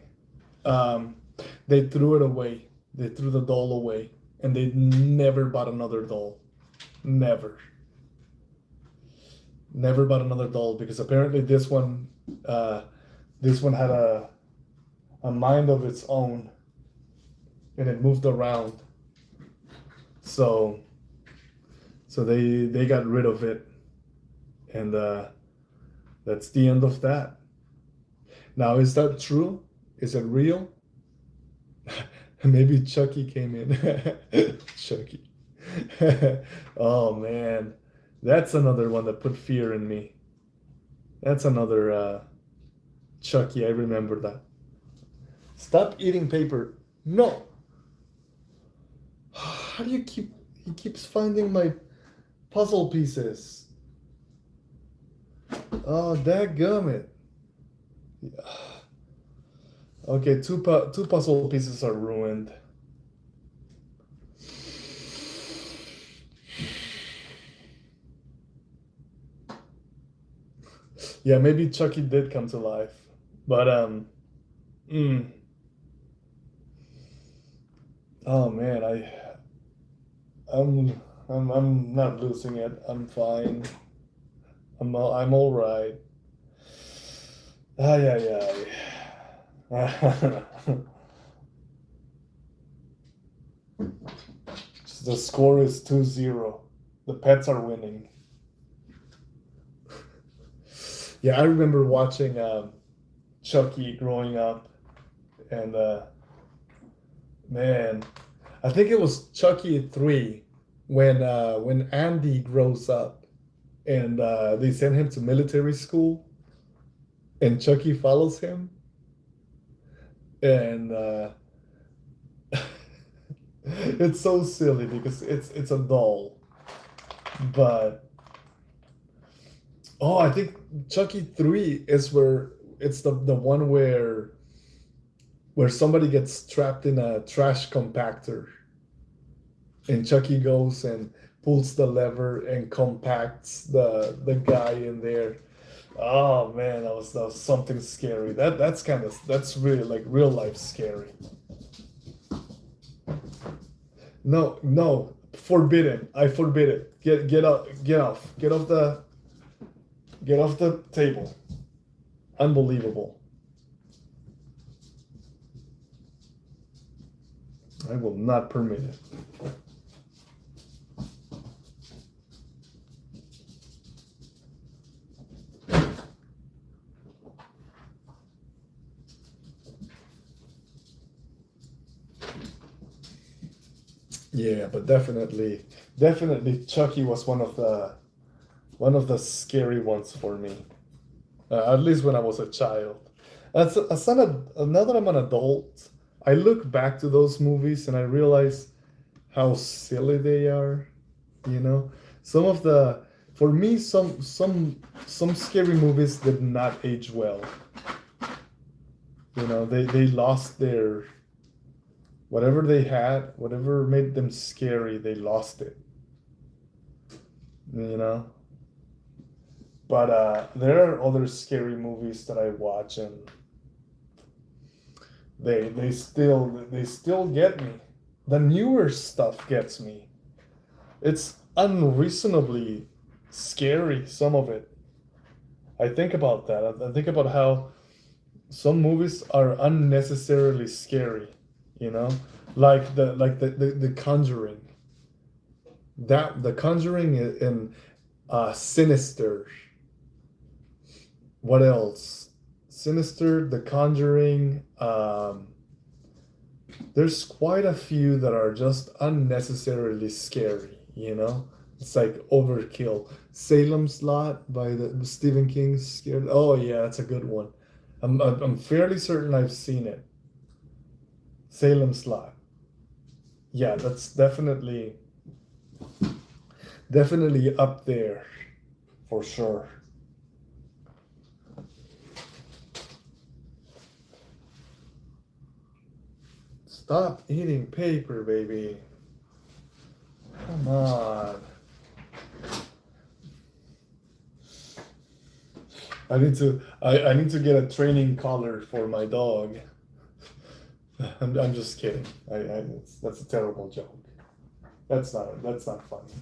They threw it away. They threw the doll away, and they never bought another doll. Never. Never bought another doll because apparently this one had a mind of its own, and it moved around. So they got rid of it, and that's the end of that. Now, is that true? Is it real? Maybe Chucky came in. Chucky. Oh man, that's another one that put fear in me. That's another Chucky. I remember that. Stop eating paper. No. How do you keep? He keeps finding my puzzle pieces. Oh, dadgummit. Okay, two puzzle pieces are ruined. Yeah, maybe Chucky did come to life, but oh man, I'm not losing it. I'm fine. I'm all right. Ay ay ay. The score is 2-0. The pets are winning. Yeah, I remember watching Chucky growing up, and man, I think it was Chucky 3 when Andy grows up, and they send him to military school, and Chucky follows him, and it's so silly because it's a doll, but oh, I think Chucky 3 is where it's the one where somebody gets trapped in a trash compactor, and Chucky goes and pulls the lever and compacts the guy in there. Oh man, that was something scary. That's really like real life scary. No, no, forbidden. I forbid it. Get off the table. Unbelievable. I will not permit it. Yeah, but definitely Chucky was one of the scary ones for me. At least when I was a child. Now that I'm an adult, I look back to those movies and I realize how silly they are. You know, some of the for me some scary movies did not age well. You know, they lost their whatever they had, whatever made them scary, they lost it. You know. But there are other scary movies that I watch, and they still get me. The newer stuff gets me. It's unreasonably scary, some of it. I think about that. I think about how some movies are unnecessarily scary, you know? Like the Conjuring. That the Conjuring and Sinister. What else? Sinister, The Conjuring. There's quite a few that are just unnecessarily scary, you know? It's like overkill. Salem's Lot by the Stephen King's scared. Oh yeah, that's a good one. I'm fairly certain I've seen it. Salem's Lot. Yeah, that's definitely up there for sure. Stop eating paper, baby. Come on. I need to get a training collar for my dog. I'm just kidding. That's a terrible joke. That's not funny.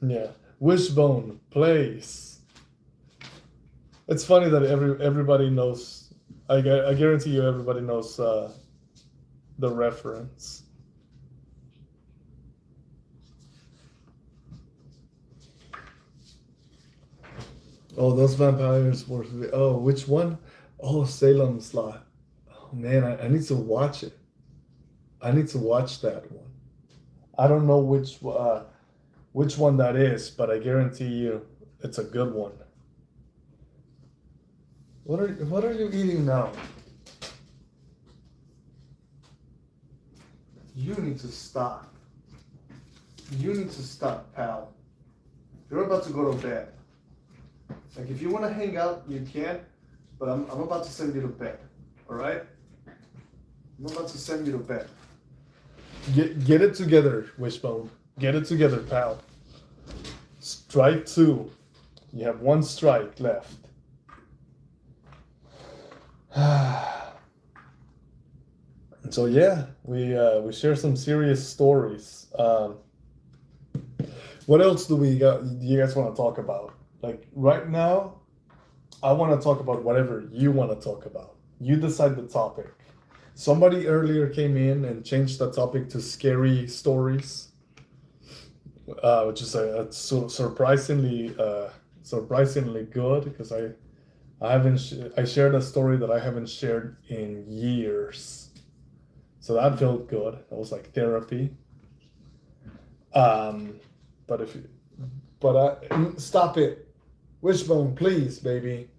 Yeah, Wishbone place. It's funny that everybody knows. I guarantee you, everybody knows the reference. Oh, those vampires were. Oh, which one? Oh, Salem's Lot. Oh man, I need to watch it. I need to watch that one. I don't know which one that is, but I guarantee you, it's a good one. What are you eating now? You need to stop. You need to stop, pal. You're about to go to bed. Like, if you want to hang out, you can, but I'm about to send you to bed. All right? I'm about to send you to bed. Get it together, Wishbone. Get it together, pal. Strike 2. You have 1 strike left. So yeah, we share some serious stories. What else do you guys want to talk about? Like right now, I want to talk about whatever you want to talk about. You decide the topic. Somebody earlier came in and changed the topic to scary stories, which is surprisingly good because I shared a story that I haven't shared in years, so that felt good. That was like therapy. Stop it. Wishbone, please, baby.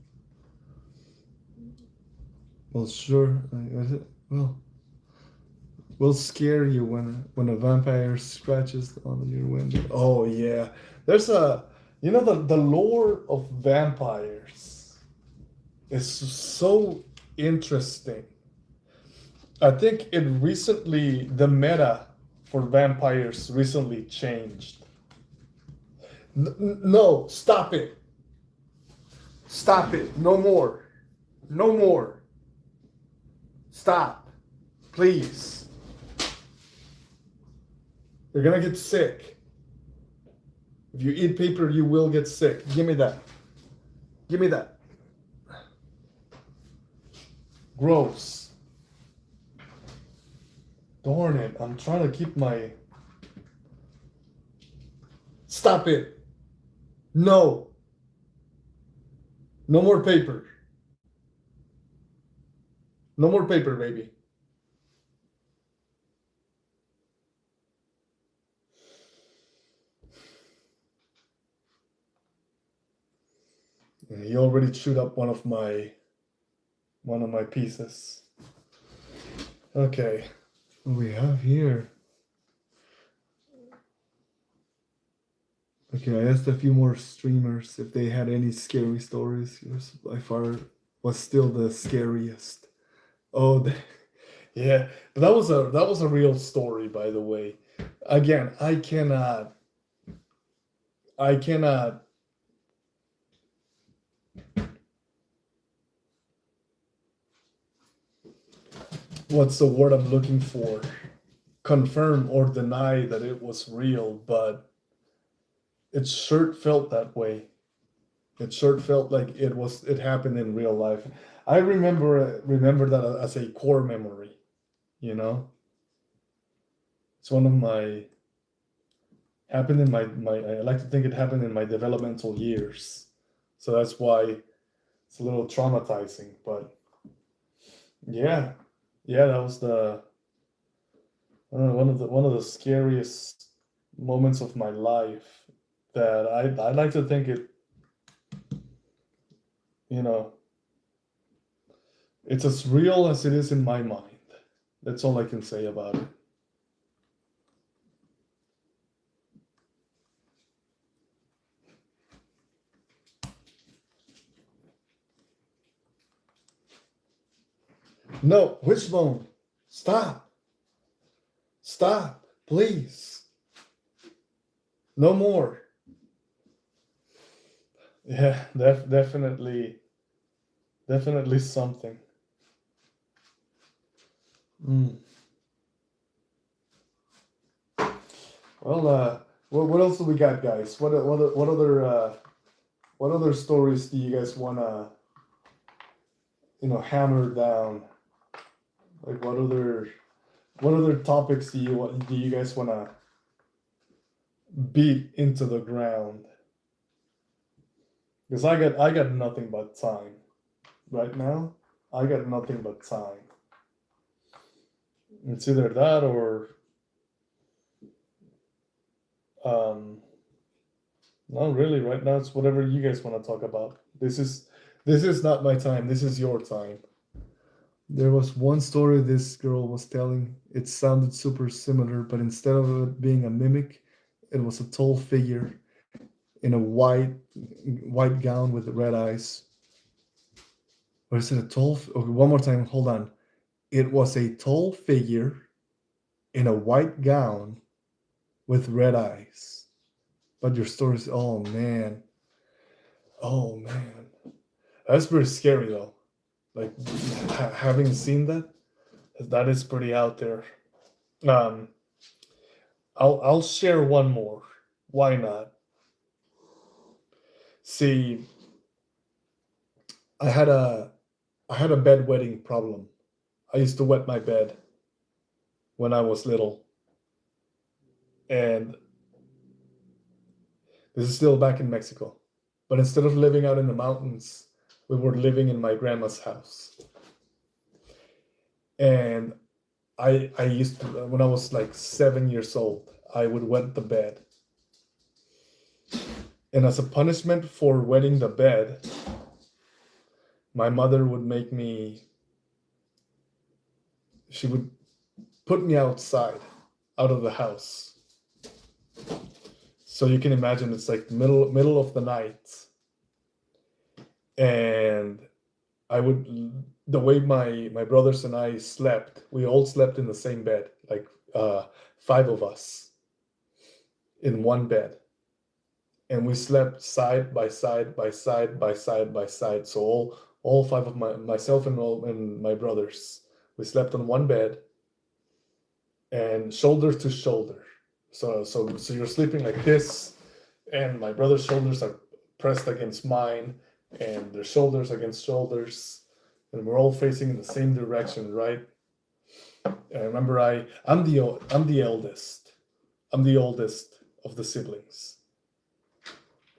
Well, sure. We'll scare you when a vampire scratches on your window. Oh yeah, there's the lore of vampires is so interesting. I think the meta for vampires recently changed. No, stop it. Stop it. No more. No more. Stop. Please. You're gonna get sick. If you eat paper, you will get sick. Give me that. Give me that. Gross. Darn it. I'm trying to keep my... Stop it. No. No more paper. No more paper, baby. He already chewed up one of my pieces. Okay. What do we have here? Okay, I asked a few more streamers if they had any scary stories. Yours by far was still the scariest. Oh, yeah, but that was a real story, by the way. Again, I cannot. What's the word I'm looking for? Confirm or deny that it was real, but it sure felt that way. It sure felt like it happened in real life. I remember that as a core memory, you know? It's one of my happened in my I like to think it happened in my developmental years. So that's why it's a little traumatizing. But yeah, yeah, that was the I don't know, one of the scariest moments of my life that I like to think it, you know, it's as real as it is in my mind. That's all I can say about it. No, Wishbone, stop. Stop, please. No more. Yeah, definitely something. Mm. Well, what else do we got, guys? What other stories do you guys wanna, hammer down? Like, what other topics do you guys wanna beat into the ground? Because I got nothing but time right now. I got nothing but time. It's either that or um, not really. Right now, it's whatever you guys want to talk about. This is not my time. This is your time. There was one story this girl was telling. It sounded super similar, but instead of it being a mimic, it was a tall figure in a white gown with red eyes. Or is it a tall? Okay, one more time. Hold on. It was a tall figure in a white gown with red eyes. But your story's, oh man, that's pretty scary though. Like having seen that is pretty out there. Um, I'll share one more. Why not? See, I had a I had a bedwetting problem. I used to wet my bed when I was little, and this is still back in Mexico. But instead of living out in the mountains, we were living in my grandma's house. And I used to, when I was like 7 years old, I would wet the bed. And as a punishment for wetting the bed, my mother would she would put me outside, out of the house. So you can imagine it's like middle of the night. And the way my brothers and I slept, we all slept in the same bed, like five of us in one bed. And we slept side by side by side by side by side. So all five of myself and my brothers, we slept on one bed and shoulder to shoulder. So you're sleeping like this, and my brother's shoulders are pressed against mine, and their shoulders against shoulders, and we're all facing in the same direction, right? And I remember I'm the eldest. I'm the oldest of the siblings.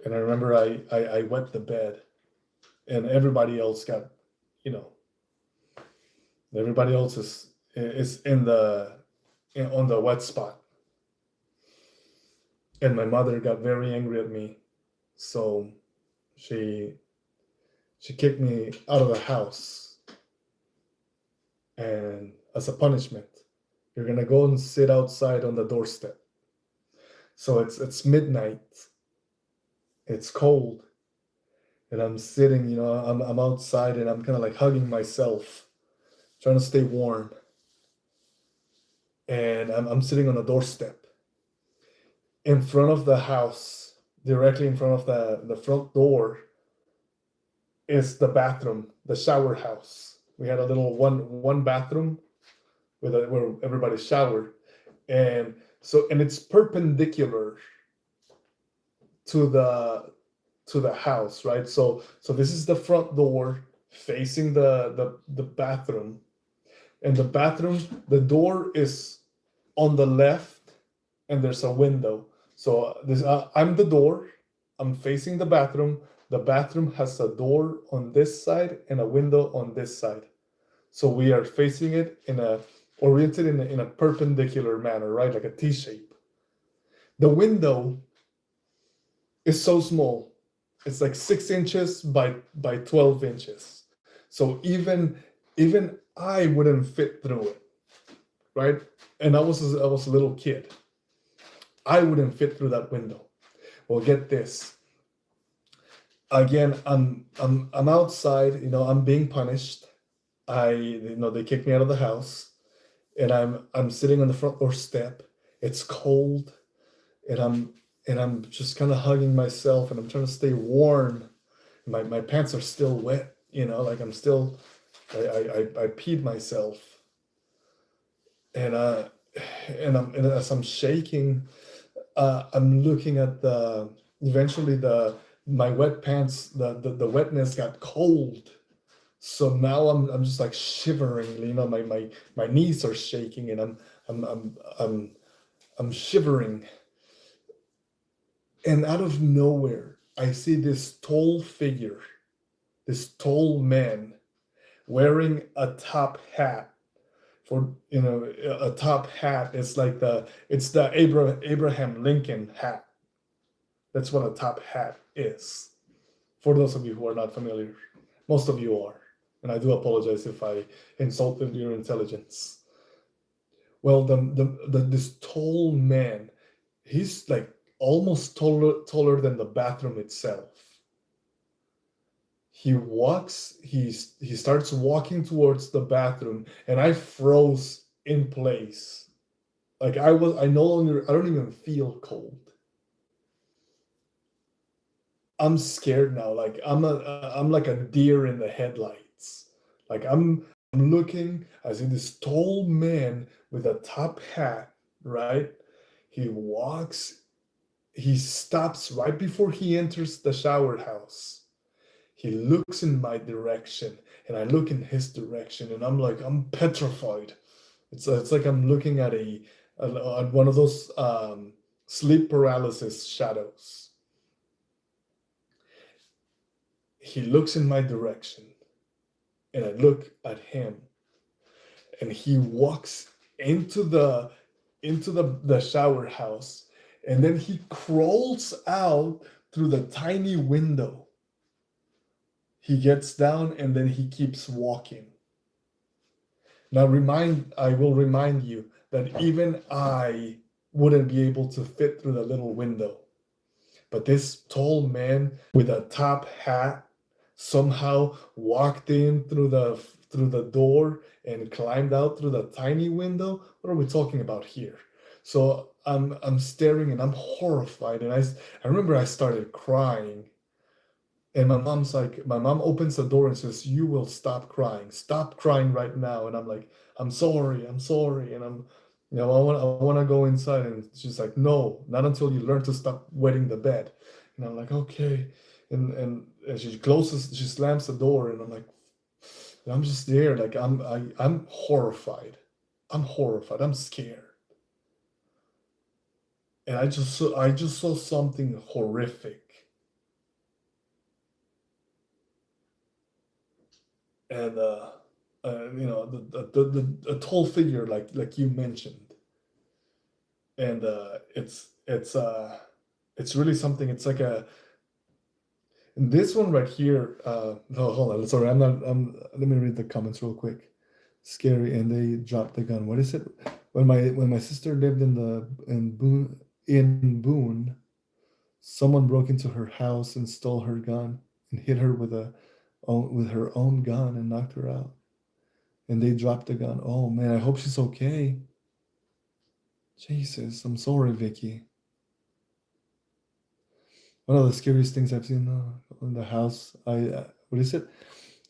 And I remember I wet the bed, and everybody else got, everybody else is on the wet spot. And my mother got very angry at me, so she kicked me out of the house. And as a punishment, you're gonna go and sit outside on the doorstep. So it's midnight. It's cold, and I'm sitting, I'm outside, and I'm kind of like hugging myself, trying to stay warm. And I'm sitting on a doorstep. In front of the house, directly in front of the front door, is the bathroom, the shower house. We had a little one bathroom where everybody showered, and it's perpendicular to the house, right? So this is the front door facing the bathroom, and the door is on the left, and there's a window. So this I'm the door. I'm facing the bathroom. The bathroom has a door on this side and a window on this side. So we are facing it in a oriented in a perpendicular manner, right? Like a T shape. The window is so small. It's like 6 inches by 12 inches. So even I wouldn't fit through it, right? And I was a little kid. I wouldn't fit through that window. Well, get this. Again, I'm outside. I'm being punished. They kicked me out of the house, and I'm sitting on the front door step. It's cold, and I'm just kind of hugging myself, and I'm trying to stay warm. My pants are still wet. Like I'm still. I peed myself, and as I'm shaking, I'm looking at eventually my wet pants, the wetness got cold. So now I'm just like shivering, my knees are shaking, and I'm shivering. And out of nowhere, I see this tall figure, this tall man wearing a top hat. For a top hat, it's the Abraham Lincoln hat. That's what a top hat is. For those of you who are not familiar, most of you are, and I do apologize if I insulted your intelligence. Well, this tall man, he's like almost taller than the bathroom itself. He starts walking towards the bathroom, and I froze in place. Like I don't even feel cold. I'm scared now. Like I'm like a deer in the headlights. Like I'm looking. I see this tall man with a top hat, right? He walks. He stops right before he enters the shower house. He looks in my direction, and I look in his direction, and I'm petrified. It's like I'm looking at at one of those sleep paralysis shadows. He looks in my direction, and I look at him, and he walks into the shower house, and then he crawls out through the tiny window. He gets down, and then he keeps walking. Now I will remind you that even I wouldn't be able to fit through the little window. But this tall man with a top hat somehow walked in through the door and climbed out through the tiny window. What are we talking about here? So I'm staring, and I'm horrified, and I remember I started crying. And my mom opens the door and says, "You will stop crying right now." And I'm like, "I'm sorry, and I want to go inside." And she's like, "No, not until you learn to stop wetting the bed." And I'm like, "Okay." And she slams the door, and I'm just there, like I'm horrified. I'm scared. And I just saw something horrific. And a tall figure, like you mentioned. And it's really something. It's like this one right here. No, hold on, sorry, let me read the comments real quick. Scary, and they dropped the gun. What is it? When my sister lived in Boone, someone broke into her house and stole her gun and hit her with her own gun and knocked her out. And they dropped the gun. Oh man, I hope she's okay. Jesus, I'm sorry, Vicky. One of the scariest things I've seen in the house. What is it?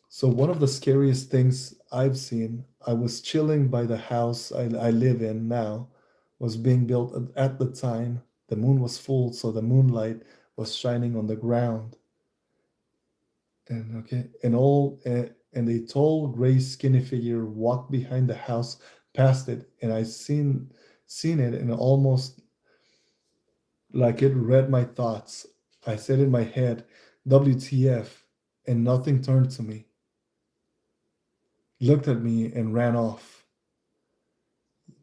So one of the scariest things I've seen. I was chilling by the house I live in now. Was being built at the time. The moon was full, so the moonlight was shining on the ground. And a tall gray skinny figure walked behind the house, past it, and I seen it, and almost like it read my thoughts. I said in my head, WTF, and nothing turned to me, looked at me, and ran off.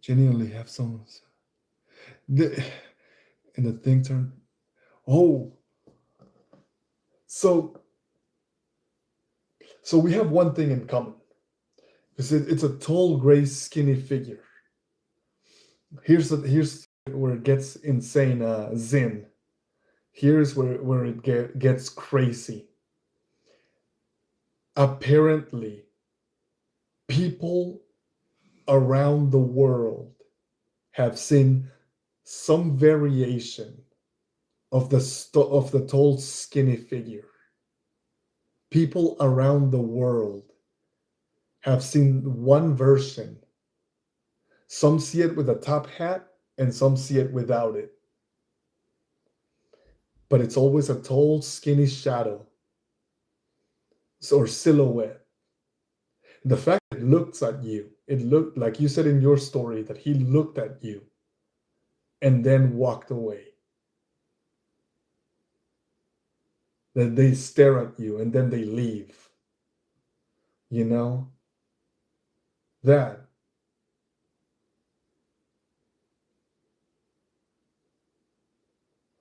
Genuinely have some. The, and the thing turned. Oh, so we have one thing in common. Because it's a tall, gray, skinny figure. Here's where it gets insane, Zen. Here's where it gets crazy. Apparently, people around the world have seen some variation of the tall, skinny figure. People around the world have seen one version. Some see it with a top hat, and some see it without it. But it's always a tall, skinny shadow or silhouette. The fact that it looks at you, it looked like you said in your story that he looked at you and then walked away. That they stare at you and then they leave. You know? That.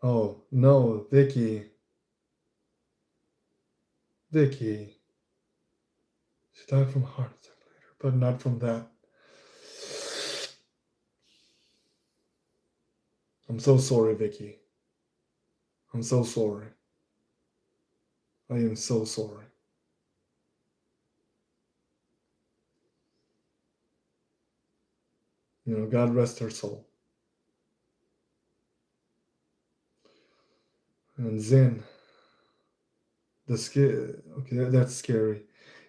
Oh, no, Vicky. Vicky. She died from a heart attack later, but not from that. I'm so sorry, Vicky. I'm so sorry. I am so sorry. You know, God rest her soul. And Zen, okay, that's scary.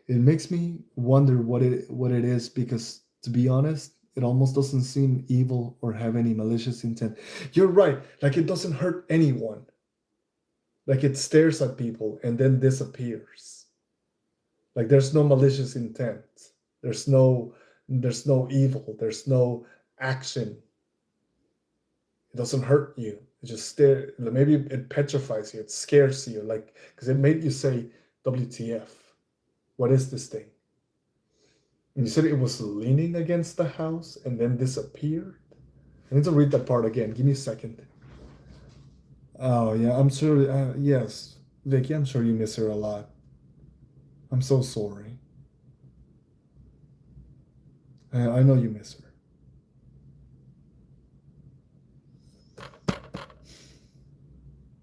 It makes me wonder what it is, because to be honest, it almost doesn't seem evil or have any malicious intent. You're right, like it doesn't hurt anyone. Like it stares at people and then disappears. Like there's no malicious intent. There's no evil. There's no action. It doesn't hurt you. It just stare. Maybe it petrifies you. It scares you. Like, because it made you say, WTF. What is this thing? And you said it was leaning against the house and then disappeared. I need to read that part again. Give me a second. Oh, yeah, I'm sure. Yes, Vicky, I'm sure you miss her a lot. I'm so sorry. I know you miss her.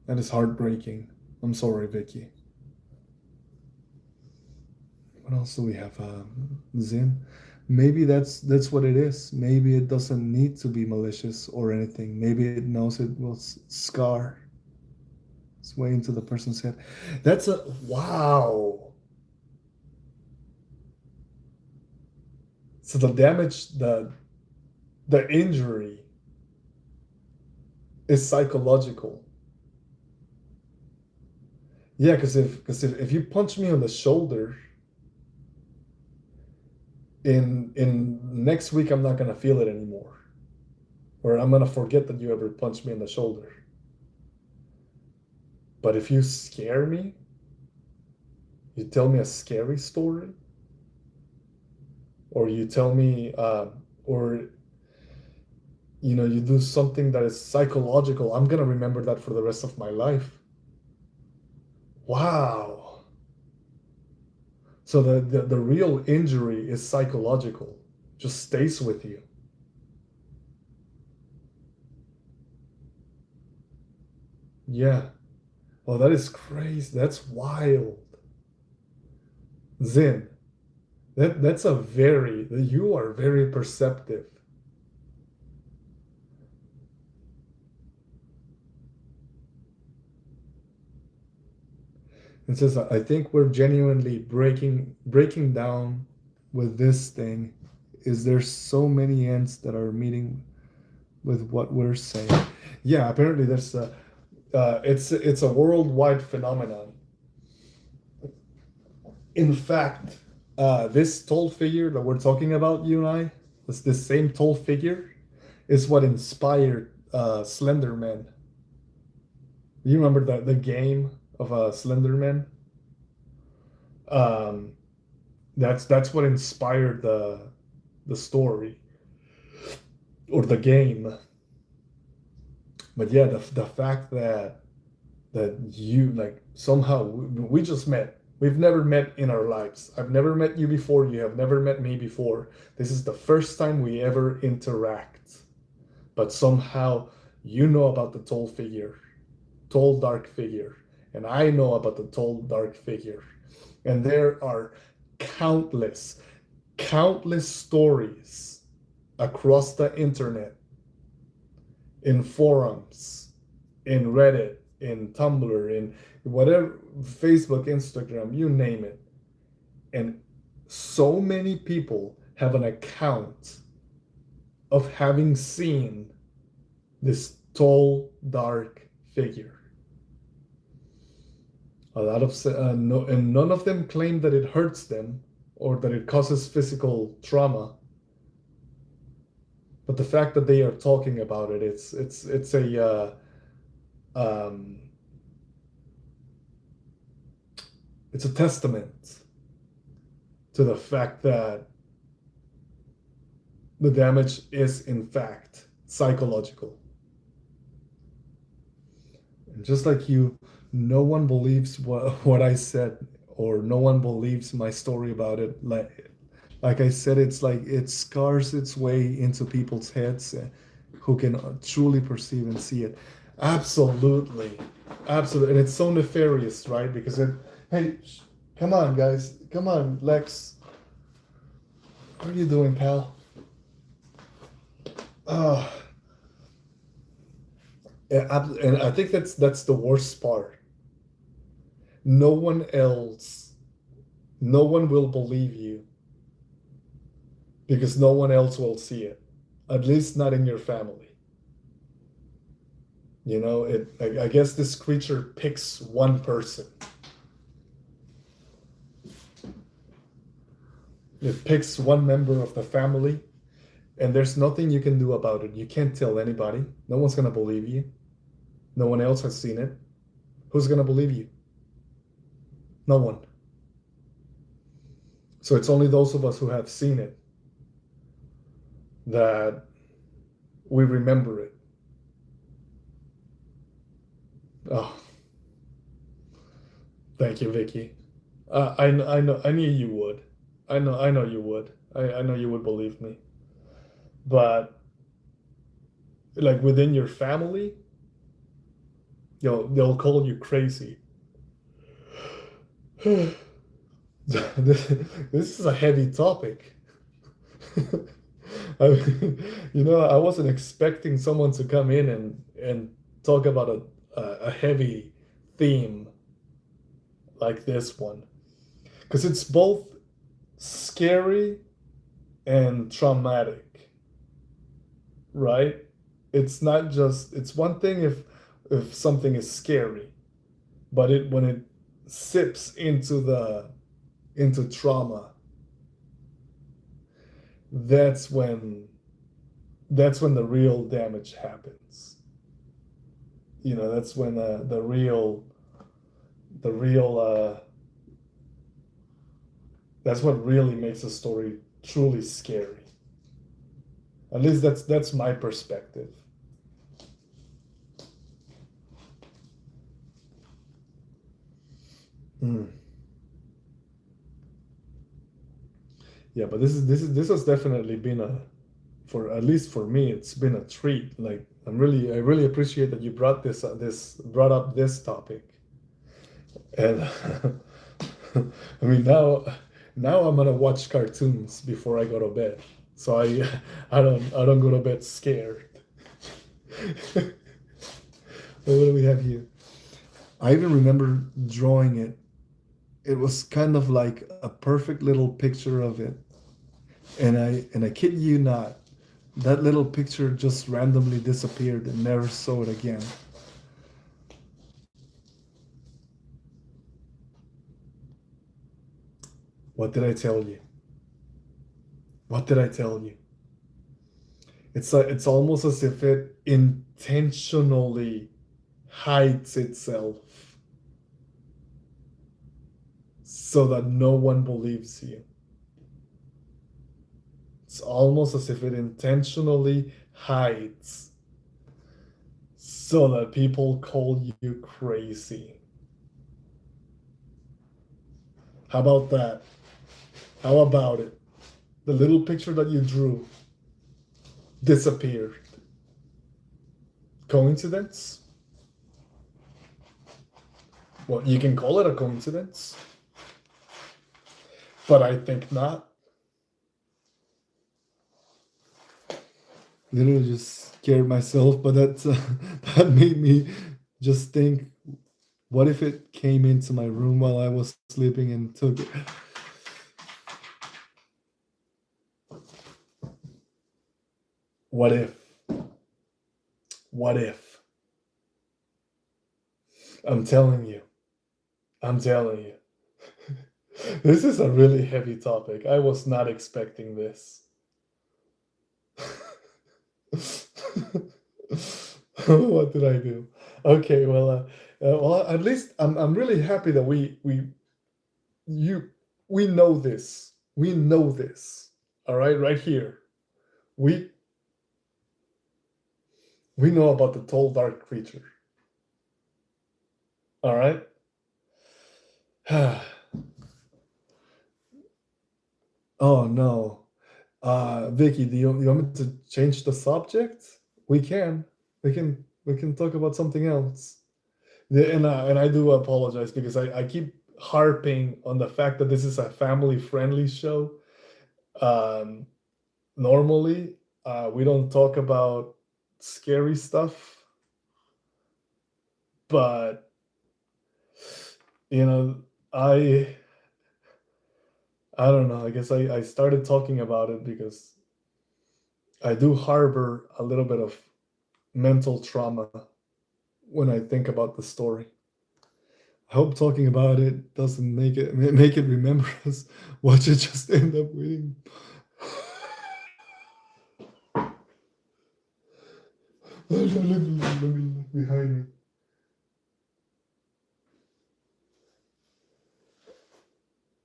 That is heartbreaking. I'm sorry, Vicky. What else do we have? Zin? Maybe that's what it is. Maybe it doesn't need to be malicious or anything. Maybe it knows it will scar. It's way into the person's head. That's a wow. So the damage, the injury is psychological. Yeah, because if you punch me on the shoulder, in next week I'm not gonna feel it anymore, or I'm gonna forget that you ever punched me in the shoulder. But if you scare me, you tell me a scary story, or you tell me, or you do something that is psychological, I'm gonna remember that for the rest of my life. Wow. So the real injury is psychological, just stays with you. Yeah. Oh, that is crazy. That's wild. Zin, that's you are very perceptive. It says, I think we're genuinely breaking down with this thing. Is there so many ends that are meeting with what we're saying? Yeah, apparently there's it's a worldwide phenomenon. In fact, this tall figure that we're talking about, you and I, this same tall figure, is what inspired Slender Man. You remember the game of Slender Man? Um, that's what inspired the story or the game. But yeah, the fact that you like somehow we just met. We've never met in our lives. I've never met you before. You have never met me before. This is the first time we ever interact. But somehow you know about the tall dark figure, and I know about the tall dark figure. And there are countless, countless stories across the internet, in forums, in Reddit, in Tumblr, in whatever, Facebook, Instagram, you name it. And so many people have an account of having seen this tall, dark figure. A lot of no, and none of them claim that it hurts them or that it causes physical trauma. But the fact that they are talking about it, it's a um, it's a testament to the fact that the damage is in fact psychological. And just like you, no one believes what I said, or no one believes my story about it. Like I said, it's like it scars its way into people's heads who can truly perceive and see it. Absolutely, absolutely, and it's so nefarious, right? Because hey, come on, guys, come on, Lex, what are you doing, pal? Uh, and I think that's the worst part. No one else, no one will believe you because no one else will see it, at least not in your family. You know, I guess this creature picks one person. It picks one member of the family, and there's nothing you can do about it. You can't tell anybody. No one's gonna believe you. No one else has seen it. Who's gonna believe you? No one. So it's only those of us who have seen it that we remember it. Oh, thank you, Vicky. I knew you would. I know you would. I know you would believe me. But like within your family, they'll call you crazy. This is a heavy topic. I mean, I wasn't expecting someone to come in and talk about a heavy theme like this one, because it's both scary and traumatic, right? It's not just, it's one thing if something is scary, but when it sips into trauma, that's when the real damage happens. That's when the real that's what really makes a story truly scary. At least that's my perspective. Mm. Yeah, but this has definitely been for at least for me, it's been a treat. Like I really appreciate that you brought up this topic. And I mean, now I'm gonna watch cartoons before I go to bed, so I don't go to bed scared. What do we have here? I even remember drawing it. It was kind of like a perfect little picture of it, and I kid you not, that little picture just randomly disappeared and never saw it again. What did I tell you? What did I tell you? It's almost as if it intentionally hides itself so that no one believes you. It's almost as if it intentionally hides so that people call you crazy. How about that? How about it? The little picture that you drew disappeared. Coincidence? Well, you can call it a coincidence, but I think not. Literally just scared myself, but that made me just think, what if it came into my room while I was sleeping and took it? What if? What if? I'm telling you. I'm telling you. This is a really heavy topic. I was not expecting this. What did I do? Okay, well, at least I'm really happy that we know this. We know this. All right, right here. We know about the tall dark creature. All right. Oh no. Vicky, do you want me to change the subject? We can. We can talk about something else. Yeah, and I do apologize because I keep harping on the fact that this is a family friendly show. Um, Normally, we don't talk about scary stuff, but you know, I I don't know. I guess I started talking about it because I do harbor a little bit of mental trauma when I think about the story. I hope talking about it doesn't make it remember us what you just end up reading. Look behind me.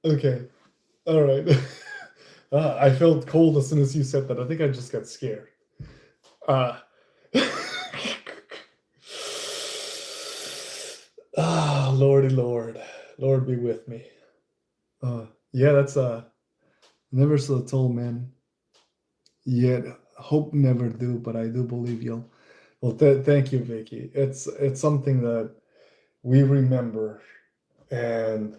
Okay. All right. I felt cold as soon as you said that. I think I just got scared. Uh, Lordy Lord. Lord be with me. Yeah, that's never so tall, man. Yet hope never do, but I do believe you'll. Well, thank you, Vicky. It's something that we remember, and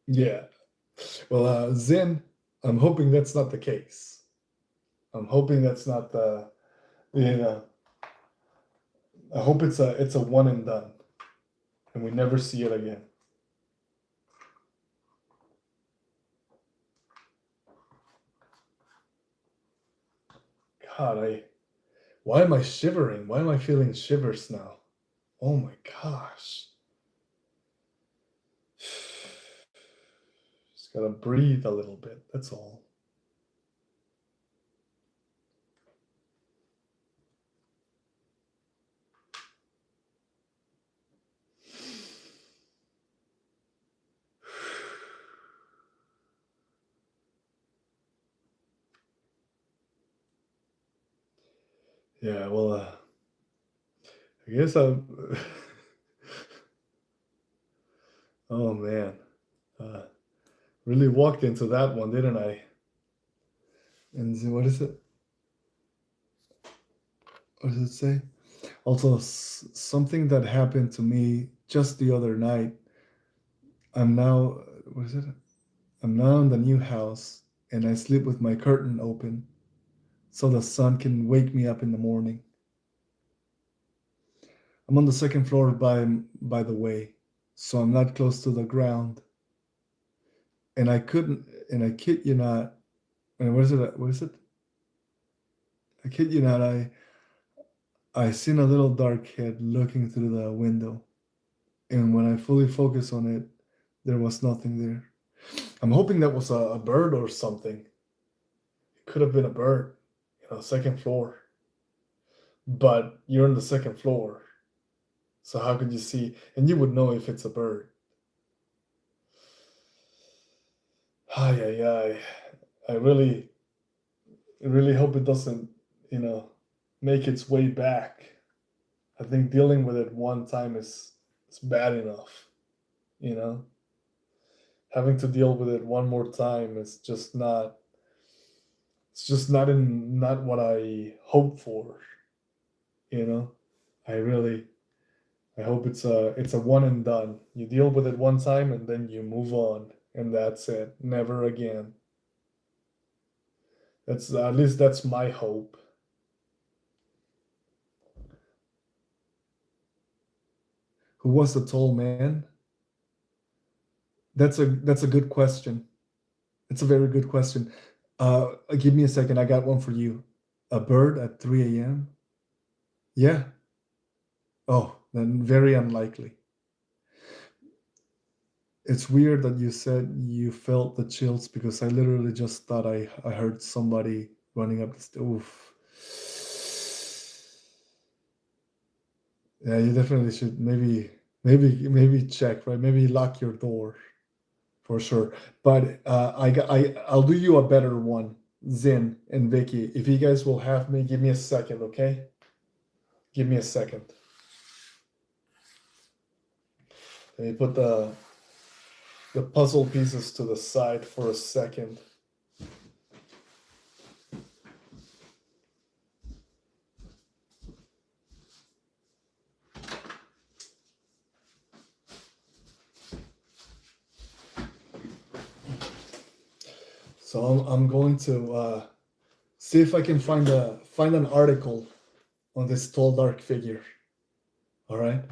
yeah. Well, Zin, I'm hoping that's not the case. I'm hoping that's not the, you know. I hope it's a one and done, and we never see it again. God, why am I shivering? Why am I feeling shivers now? Oh my gosh. Just gotta breathe a little bit. That's all. Yeah, well, I guess I'm. Oh man, uh, really walked into that one, didn't I? And what is it? What does it say? Also, something that happened to me just the other night. I'm now. What is it? I'm now in the new house, and I sleep with my curtain open, so the sun can wake me up in the morning. I'm on the second floor by the way, so I'm not close to the ground. And I couldn't, and I kid you not, and what is it? What is it? I kid you not, I seen a little dark head looking through the window. And when I fully focused on it, there was nothing there. I'm hoping that was a bird or something. It could have been a bird, second floor. but you're on the second floor. So how could you see? And you would know if it's a bird. Ay, ay, ay. I really hope it doesn't, you know, make its way back. I think dealing with it one time is bad enough, you know. Having to deal with it one more time is just not. It's just not what I hope for, you know. I really I hope it's a one and done. You deal with it one time and then you move on, and that's it. Never again. That's at least that's my hope. Who was the tall man? That's a good question. It's a very good question. Give me a second. I got one for you. A bird at 3 a.m. Yeah. Oh, then very unlikely. It's weird that you said you felt the chills because I literally just thought I heard somebody running up the stairs. Oof. Yeah, you definitely should maybe check, right? Maybe lock your door for sure. But I'll do you a better one, Zin and Vicky. If you guys will have me, give me a second, okay? Give me a second. Let me put the puzzle pieces to the side for a second. So I'm going to see if I can find an article on this tall dark figure. All right,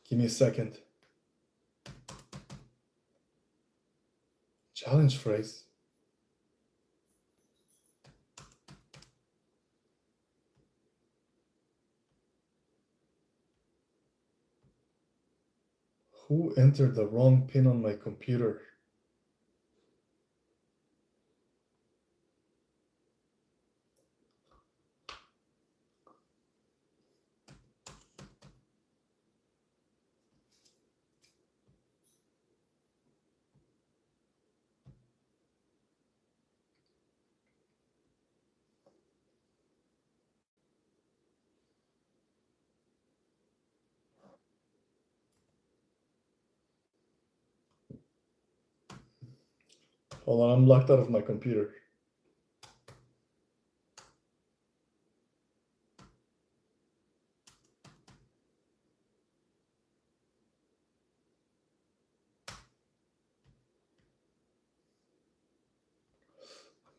give me a second. Challenge phrase. Who entered the wrong pin on my computer? Hold on, I'm locked out of my computer.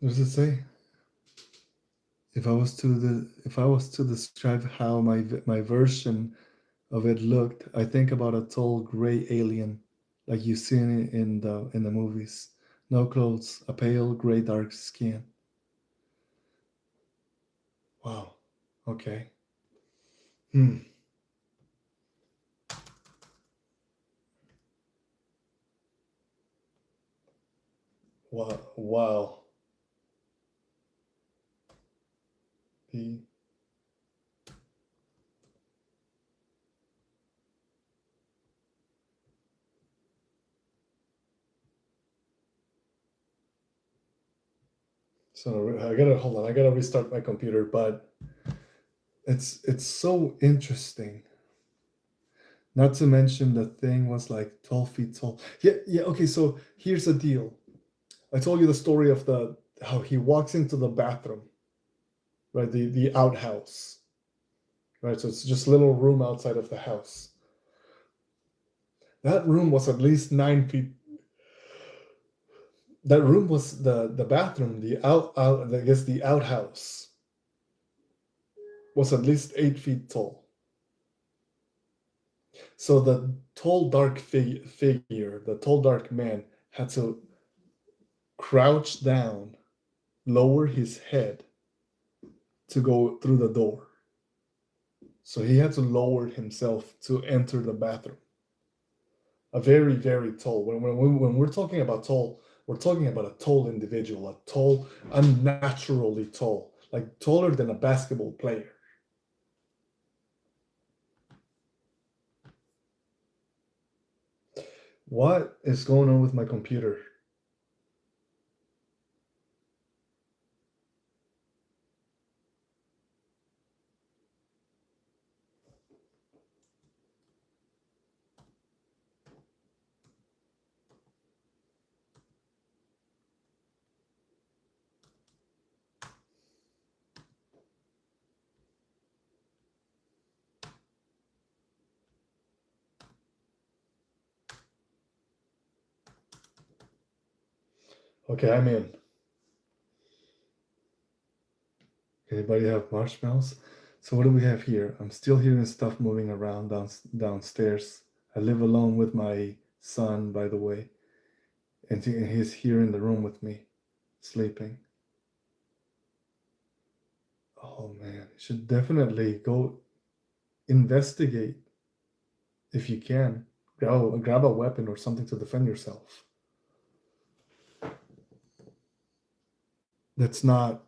What does it say? If I was to describe how my version of it looked, I think about a tall gray alien, like you see in the movies. No clothes, a pale gray dark skin. Wow. Okay. Hmm. Wow. Wow. P. So I gotta hold on. I gotta restart my computer, but it's so interesting. Not to mention the thing was like 12 feet tall. Yeah, yeah. Okay, so here's the deal. I told you the story of the how he walks into the bathroom, right? The outhouse, right? So it's just a little room outside of the house. That room was at least 9 feet. That room was the bathroom. I guess the outhouse was at least 8 feet tall. So the tall dark figure, the tall dark man, had to crouch down, lower his head to go through the door. So he had to lower himself to enter the bathroom. A very, very tall. When we're talking about tall, we're talking about a tall individual, a tall, unnaturally tall, like taller than a basketball player. What is going on with my computer? Okay, I'm in. Anybody have marshmallows? So what do we have here? I'm still hearing stuff moving around downstairs. I live alone with my son, by the way, and he's here in the room with me, sleeping. Oh man, you should definitely go investigate if you can. Grab a weapon or something to defend yourself. That's not,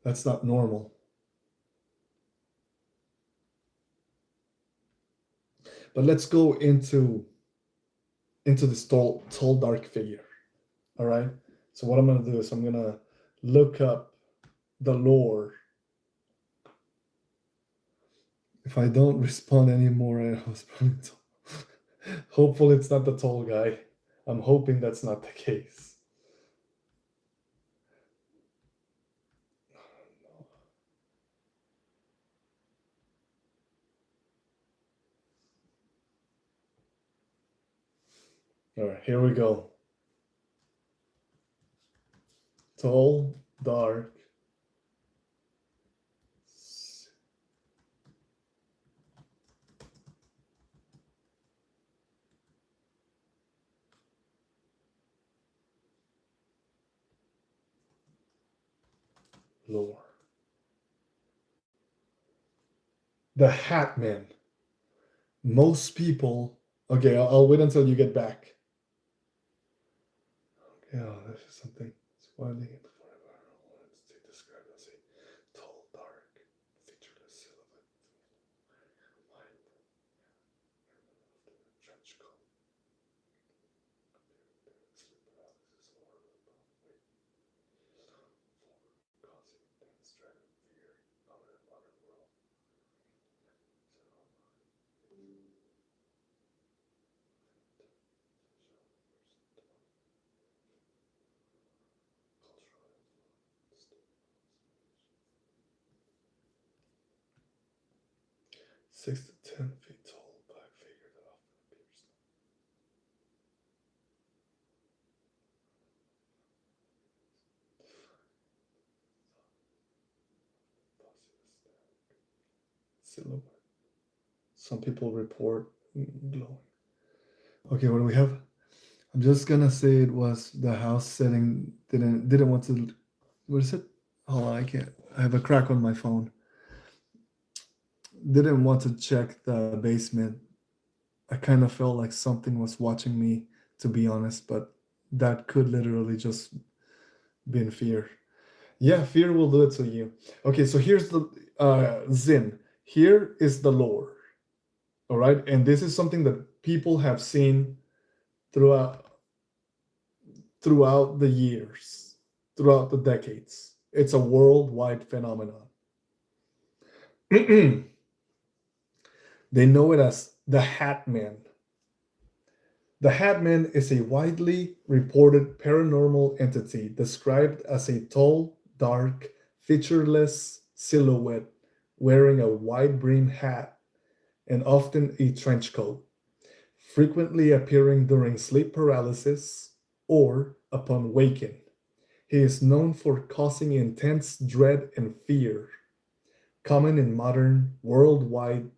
that's not normal. But let's go into this tall dark figure. All right. So what I'm gonna do is I'm gonna look up the lore. If I don't respond anymore, I was probably hopefully it's not the tall guy. I'm hoping that's not the case. All right, here we go. Tall, dark. Lore. The Hat Man. Most people. Okay, I'll wait until you get back. Okay, this is something. It's widely forever. It's described as a tall, dark, featureless silhouette. White, trench coat. Sleep paralysis or weight. Causing intense dread and fear of the modern world. Six to 10 feet tall, black figure that often appears. Silhouette. Some people report glowing. Okay, what do we have? I'm just gonna say it was the house setting didn't want to. What is it? Oh, I can't. I have a crack on my phone. Didn't want to check the basement. I kind of felt like something was watching me, to be honest, but that could literally just be in fear. Yeah, fear will do it to you. Okay, so here's the Zin. Here is the lore. All right, and this is something that people have seen throughout the years, throughout the decades. It's a worldwide phenomenon. They know it as the Hat Man. The Hat Man is a widely reported paranormal entity described as a tall, dark, featureless silhouette wearing a wide brimmed hat and often a trench coat, frequently appearing during sleep paralysis or upon waking. He is known for causing intense dread and fear, common in modern, worldwide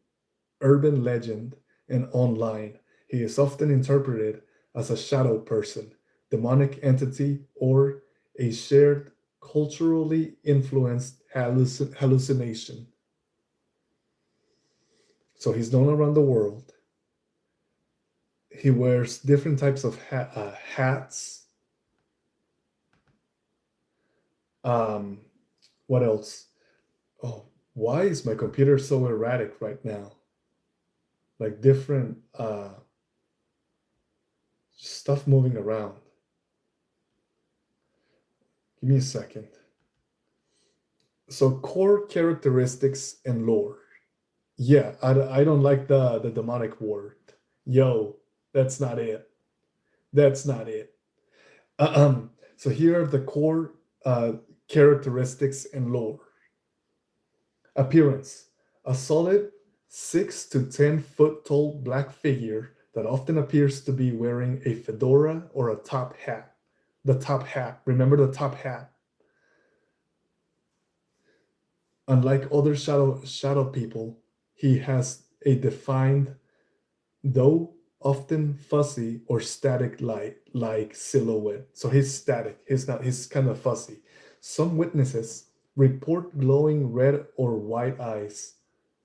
urban legend and online. He is often interpreted as a shadow person, demonic entity, or a shared culturally influenced hallucination. So he's known around the world. He wears different types of hats. What else? Oh, why is my computer so erratic right now? Like different Stuff moving around. Give me a second. So core characteristics and lore. Yeah, I don't like the demonic word. Yo, that's not it. That's not it. So here are the core uh, characteristics and lore. Appearance: a solid 6 to 10 foot tall black figure that often appears to be wearing a fedora or a top hat. The top hat. Remember the top hat. Unlike other shadow people, he has a defined, though often fuzzy or static light like silhouette. So he's static. He's kind of fuzzy. Some witnesses report glowing red or white eyes,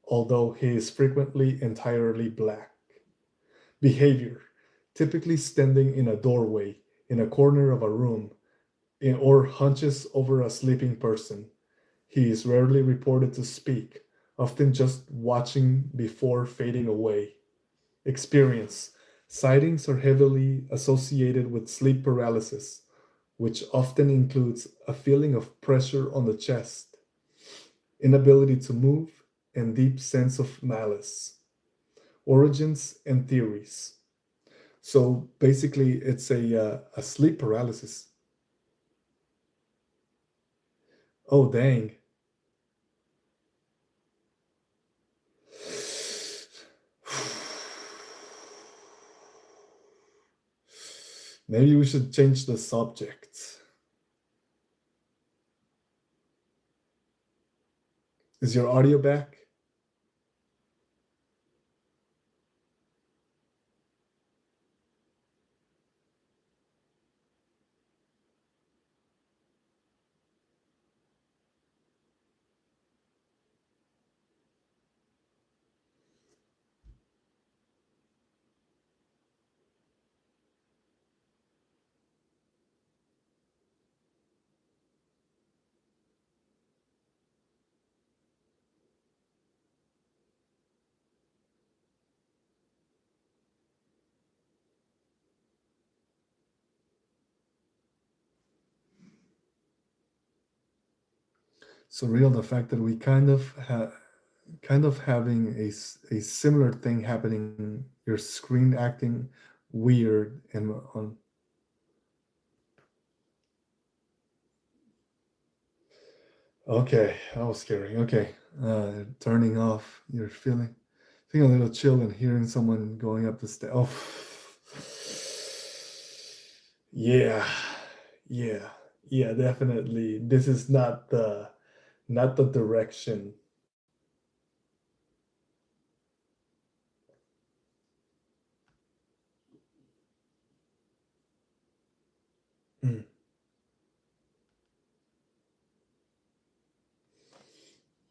although he is frequently entirely black. Behavior: typically standing in a doorway, in a corner of a room, or hunches over a sleeping person. He is rarely reported to speak, often just watching before fading away. Experience: sightings are heavily associated with sleep paralysis, which often includes a feeling of pressure on the chest, inability to move, and deep sense of malice. Origins and theories. So basically, it's a sleep paralysis. Oh, dang. Maybe we should change the subject. Is your audio back? Surreal, the fact that we kind of having a similar thing happening. Your screen acting weird and on. Okay, that was scary. Okay, turning off. You're feeling a little chill and hearing someone going up the stairs. Oh, yeah, yeah, yeah. Definitely, this is not the direction. Hmm.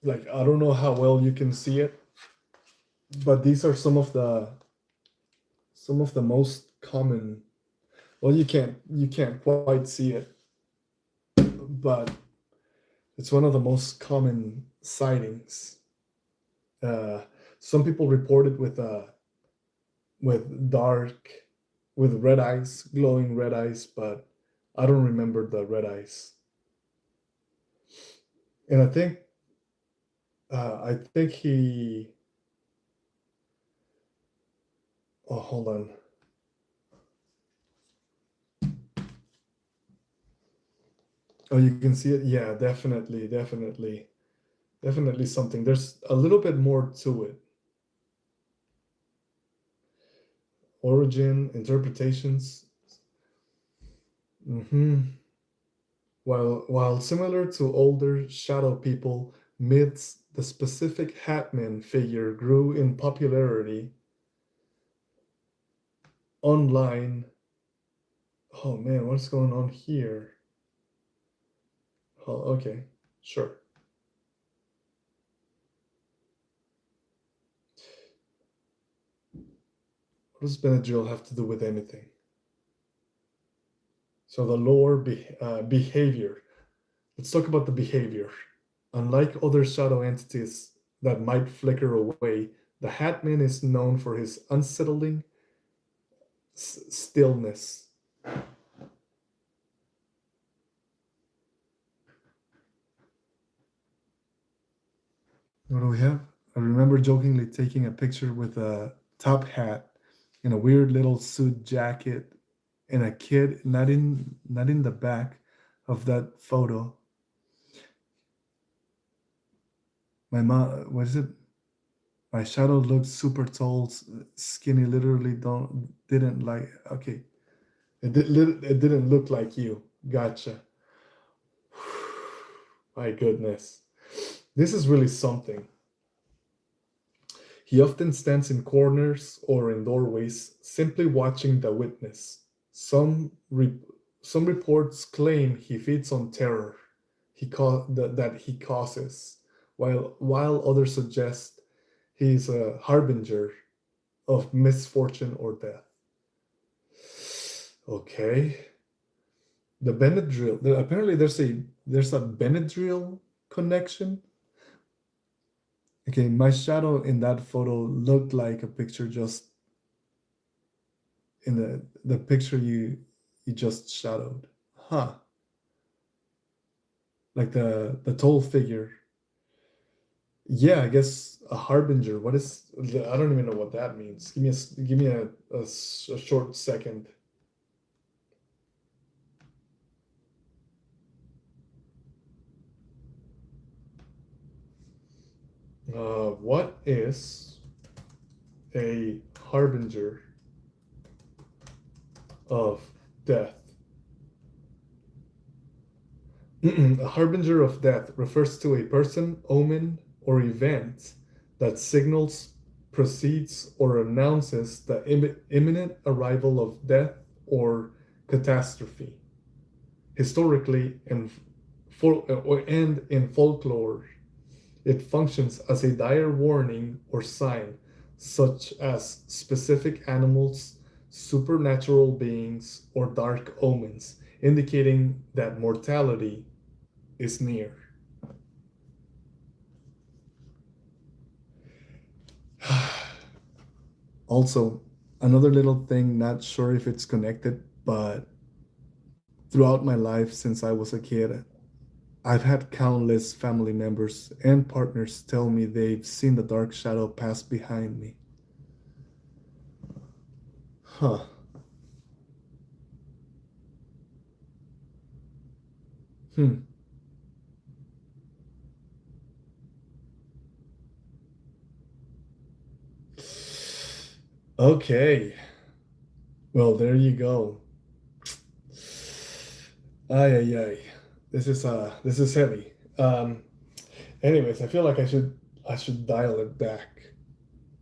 Like I don't know how well you can see it, but these are some of the most common. Well, you can't quite see it, but it's one of the most common sightings. Uh, some people report it with dark, with red eyes, glowing red eyes, but I don't remember the red eyes. And I think he. Oh, hold on. Oh, you can see it. Yeah, definitely, definitely, definitely something. There's a little bit more to it. Origin, interpretations. Hmm. While similar to older shadow people, myths, the specific Hatman figure grew in popularity online. Oh man, what's going on here? Oh, okay, sure. What does Benadryl have to do with anything? So the behavior. Let's talk about the behavior. Unlike other shadow entities that might flicker away, the Hatman is known for his unsettling stillness. What do we have? I remember jokingly taking a picture with a top hat and a weird little suit jacket and a kid not in the back of that photo. My mom, what is it? My shadow looked super tall, skinny. Literally, don't didn't like. Okay, it didn't look like you. Gotcha. My goodness, this is really something. He often stands in corners or in doorways, simply watching the witness. Some some reports claim he feeds on terror that he causes, while others suggest he's a harbinger of misfortune or death. Okay, the Benadryl. Apparently, there's a Benadryl connection. Okay, my shadow in that photo looked like a picture just in the picture you just shadowed. Huh. Like the tall figure. Yeah, I guess a harbinger. What is I don't even know what that means. Give me a short second. What is a harbinger of death? A harbinger of death refers to a person, omen, or event that signals, precedes, or announces the imminent arrival of death or catastrophe. Historically, and in folklore, it functions as a dire warning or sign, such as specific animals, supernatural beings, or dark omens, indicating that mortality is near. Also, another little thing, not sure if it's connected, but throughout my life since I was a kid, I've had countless family members and partners tell me they've seen the dark shadow pass behind me. Huh. Hmm. Okay. Well, there you go. Ay ay ay. This is heavy. Anyways, I feel like I should dial it back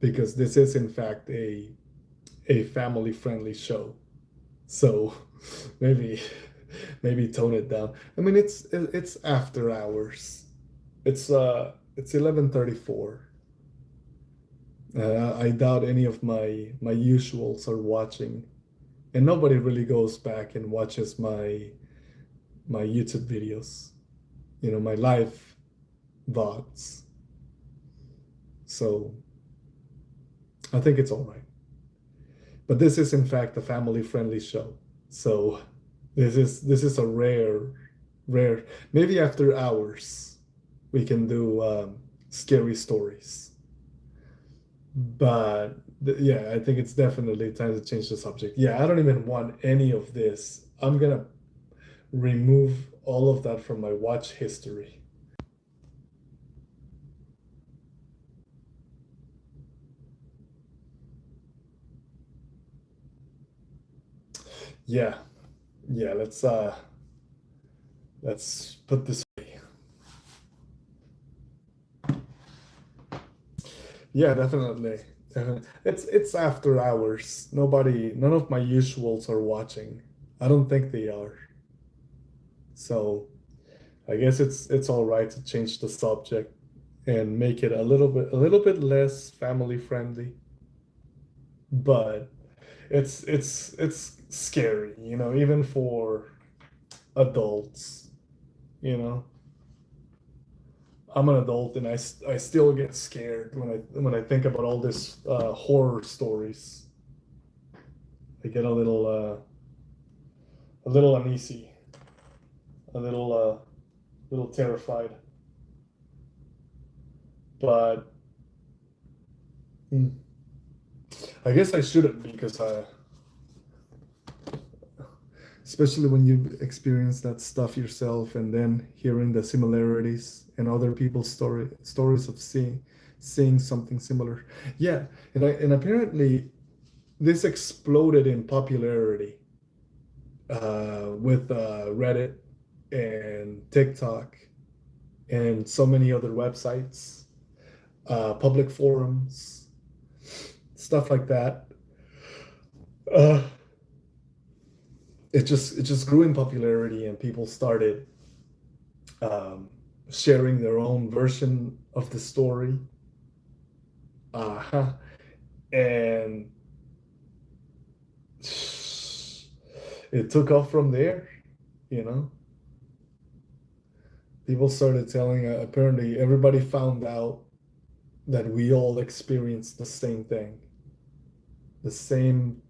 because this is in fact a family friendly show. So maybe maybe tone it down. I mean it's after hours. It's 11:34. I doubt any of my usuals are watching, and nobody really goes back and watches my YouTube videos. My live VODs. So I think it's all right. But this is in fact a family friendly show. So this is a rare. Maybe after hours we can do scary stories. But yeah, I think it's definitely time to change the subject. Yeah, I don't even want any of this. I'm gonna remove all of that from my watch history. Yeah, yeah. Let's put this. Yeah, definitely. Definitely. It's after hours. None of my usuals are watching. I don't think they are. So I guess it's all right to change the subject and make it a little bit less family friendly. But it's scary, even for adults. You know, I'm an adult and I still get scared when I think about all this horror stories. I get a little uneasy, little terrified. But hmm, I guess I shouldn't because especially when you experience that stuff yourself and then hearing the similarities and other people's stories of seeing something similar. Yeah, and apparently this exploded in popularity with Reddit and TikTok and so many other websites, public forums, stuff like that. Uh, it just grew in popularity, and people started um, sharing their own version of the story. Uh, and it took off from there, you know. People started telling, apparently, everybody found out that we all experienced the same thing, the same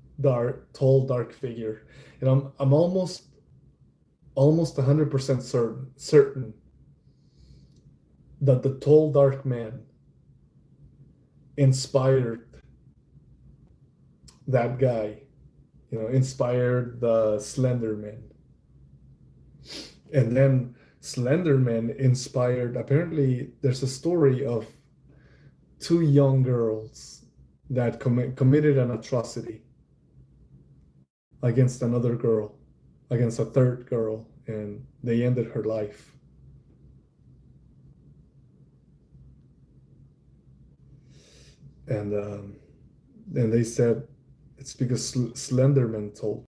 tall, dark figure. And I'm almost 100% certain that the tall, dark man inspired that guy, inspired the Slender Man. And then Slender Man inspired, apparently, there's a story of two young girls that committed an atrocity against another girl, against a third girl, and they ended her life. And they said it's because Slenderman told,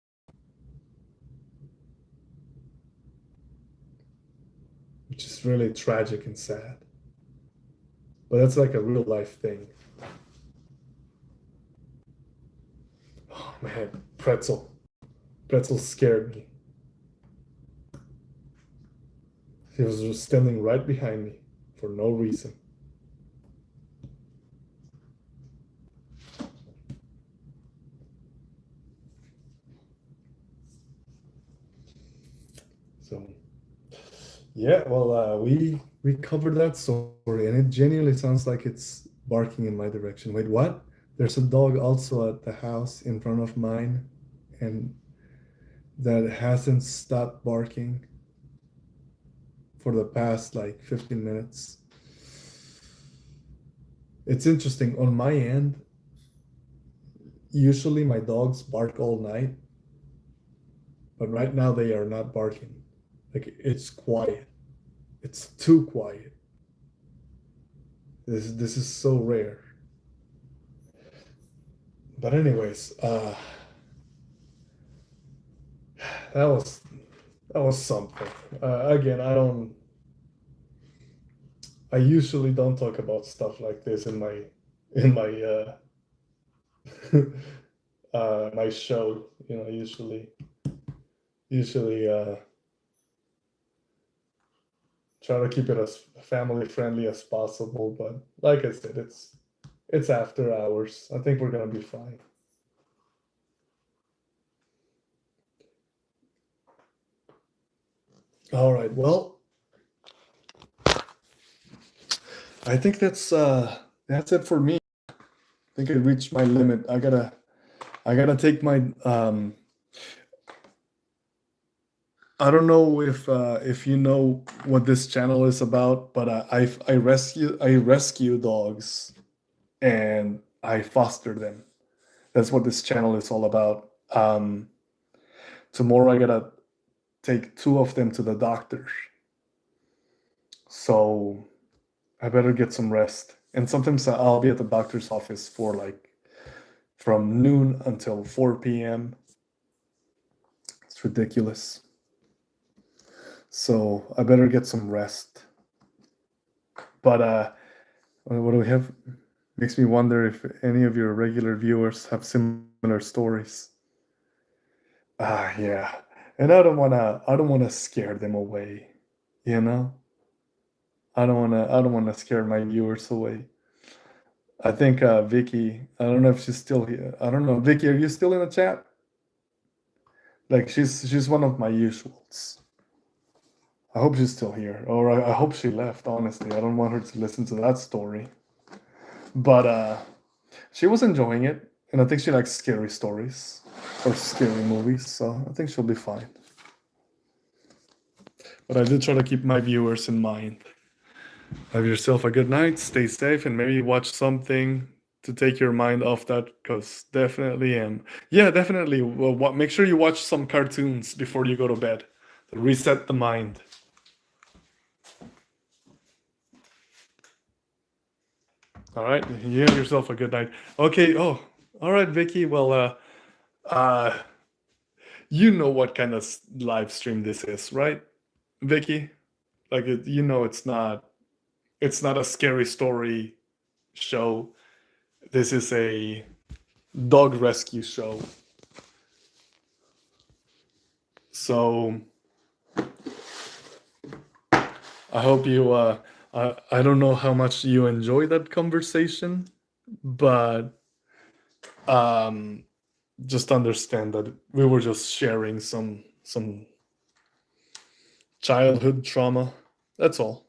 which is really tragic and sad. But that's like a real life thing. Oh man, Pretzel. Pretzel scared me. He was just standing right behind me for no reason. So, yeah, well, we covered that story, and it genuinely sounds like it's barking in my direction. Wait, what? There's a dog also at the house in front of mine, and that hasn't stopped barking for the past like 15 minutes. It's interesting. On my end, usually my dogs bark all night, but right now they are not barking. Like, it's quiet. It's too quiet. This is so rare. But anyways, that was something. Again, I usually don't talk about stuff like this in my my show. Usually try to keep it as family friendly as possible. But like I said, it's after hours. I think we're gonna be fine. All right. Well, I think that's it for me. I think I reached my limit. I gotta take my I don't know if you know what this channel is about, but I rescue dogs and I foster them. That's what this channel is all about. Tomorrow I gotta take two of them to the doctor, so I better get some rest. And sometimes I'll be at the doctor's office for like from noon until 4 p.m. It's ridiculous. So I better get some rest. But what do we have? Makes me wonder if any of your regular viewers have similar stories. Yeah. And I don't wanna scare them away, you know? I don't wanna scare my viewers away. I think Vicky, I don't know if she's still here. I don't know. Vicky, are you still in the chat? Like she's one of my usuals. I hope she's still here, or I hope she left. Honestly, I don't want her to listen to that story. But she was enjoying it, and I think she likes scary stories or scary movies, so I think she'll be fine. But I did try to keep my viewers in mind. Have yourself a good night, stay safe, and maybe watch something to take your mind off that, because definitely yeah, definitely. Well, make sure you watch some cartoons before you go to bed to reset the mind. All right, you have yourself a good night. Okay. Oh, all right, Vicky. Well, you know what kind of live stream this is, right, Vicky? Like, it's not a scary story show. This is a dog rescue show. So I hope you. I don't know how much you enjoy that conversation, but just understand that we were just sharing some childhood trauma. That's all.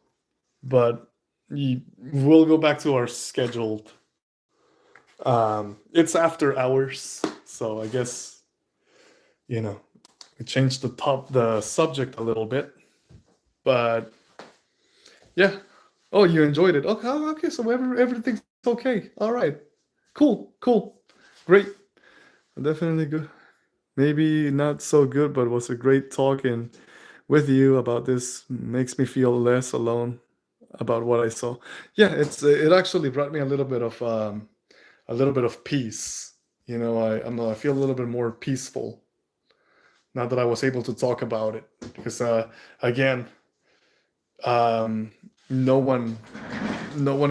But we'll go back to our scheduled. It's after hours, so I guess we changed the subject a little bit, but yeah. Oh, you enjoyed it. Okay, okay. So everything's okay. All right. Cool. Great. Definitely good. Maybe not so good, but it was a great talking with you about this. Makes me feel less alone about what I saw. Yeah, it actually brought me a little bit of peace. I feel a little bit more peaceful now that I was able to talk about it, because again, no one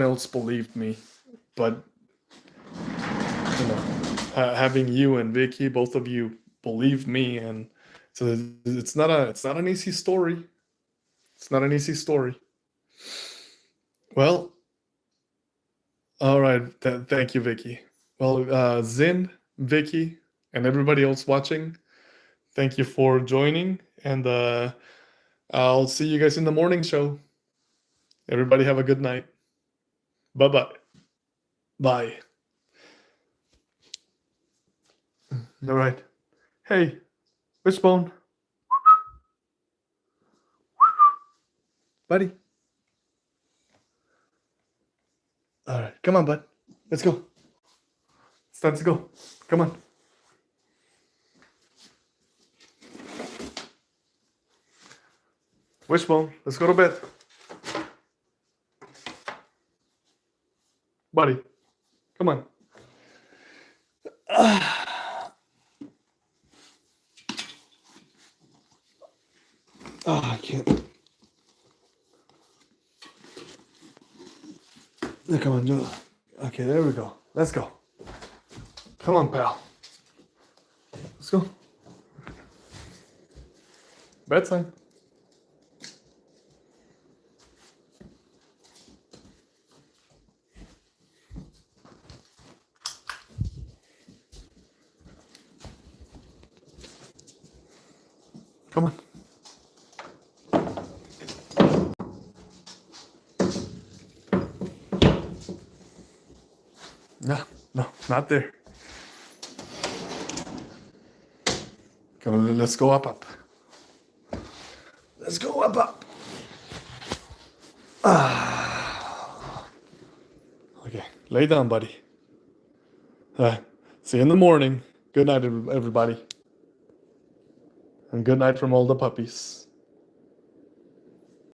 else believed me, but having you and Vicky, both of you believed me, and so it's not an easy story. It's not an easy story. Well, all right. Thank you, Vicky. Well, Zin, Vicky, and everybody else watching, thank you for joining, and I'll see you guys in the morning show. Everybody have a good night. Bye-bye. Bye. All right. Hey, Wishbone. Buddy. All right. Come on, bud. Let's go. It's time to go. Come on. Wishbone, let's go to bed. Buddy, come on. I can't. Come on, no. Okay, there we go. Let's go. Come on, pal. Let's go. Bedtime. Come on. No, not there. Come on, let's go up. Let's go up. Okay, lay down, buddy. See you in the morning. Good night, everybody. And good night from all the puppies.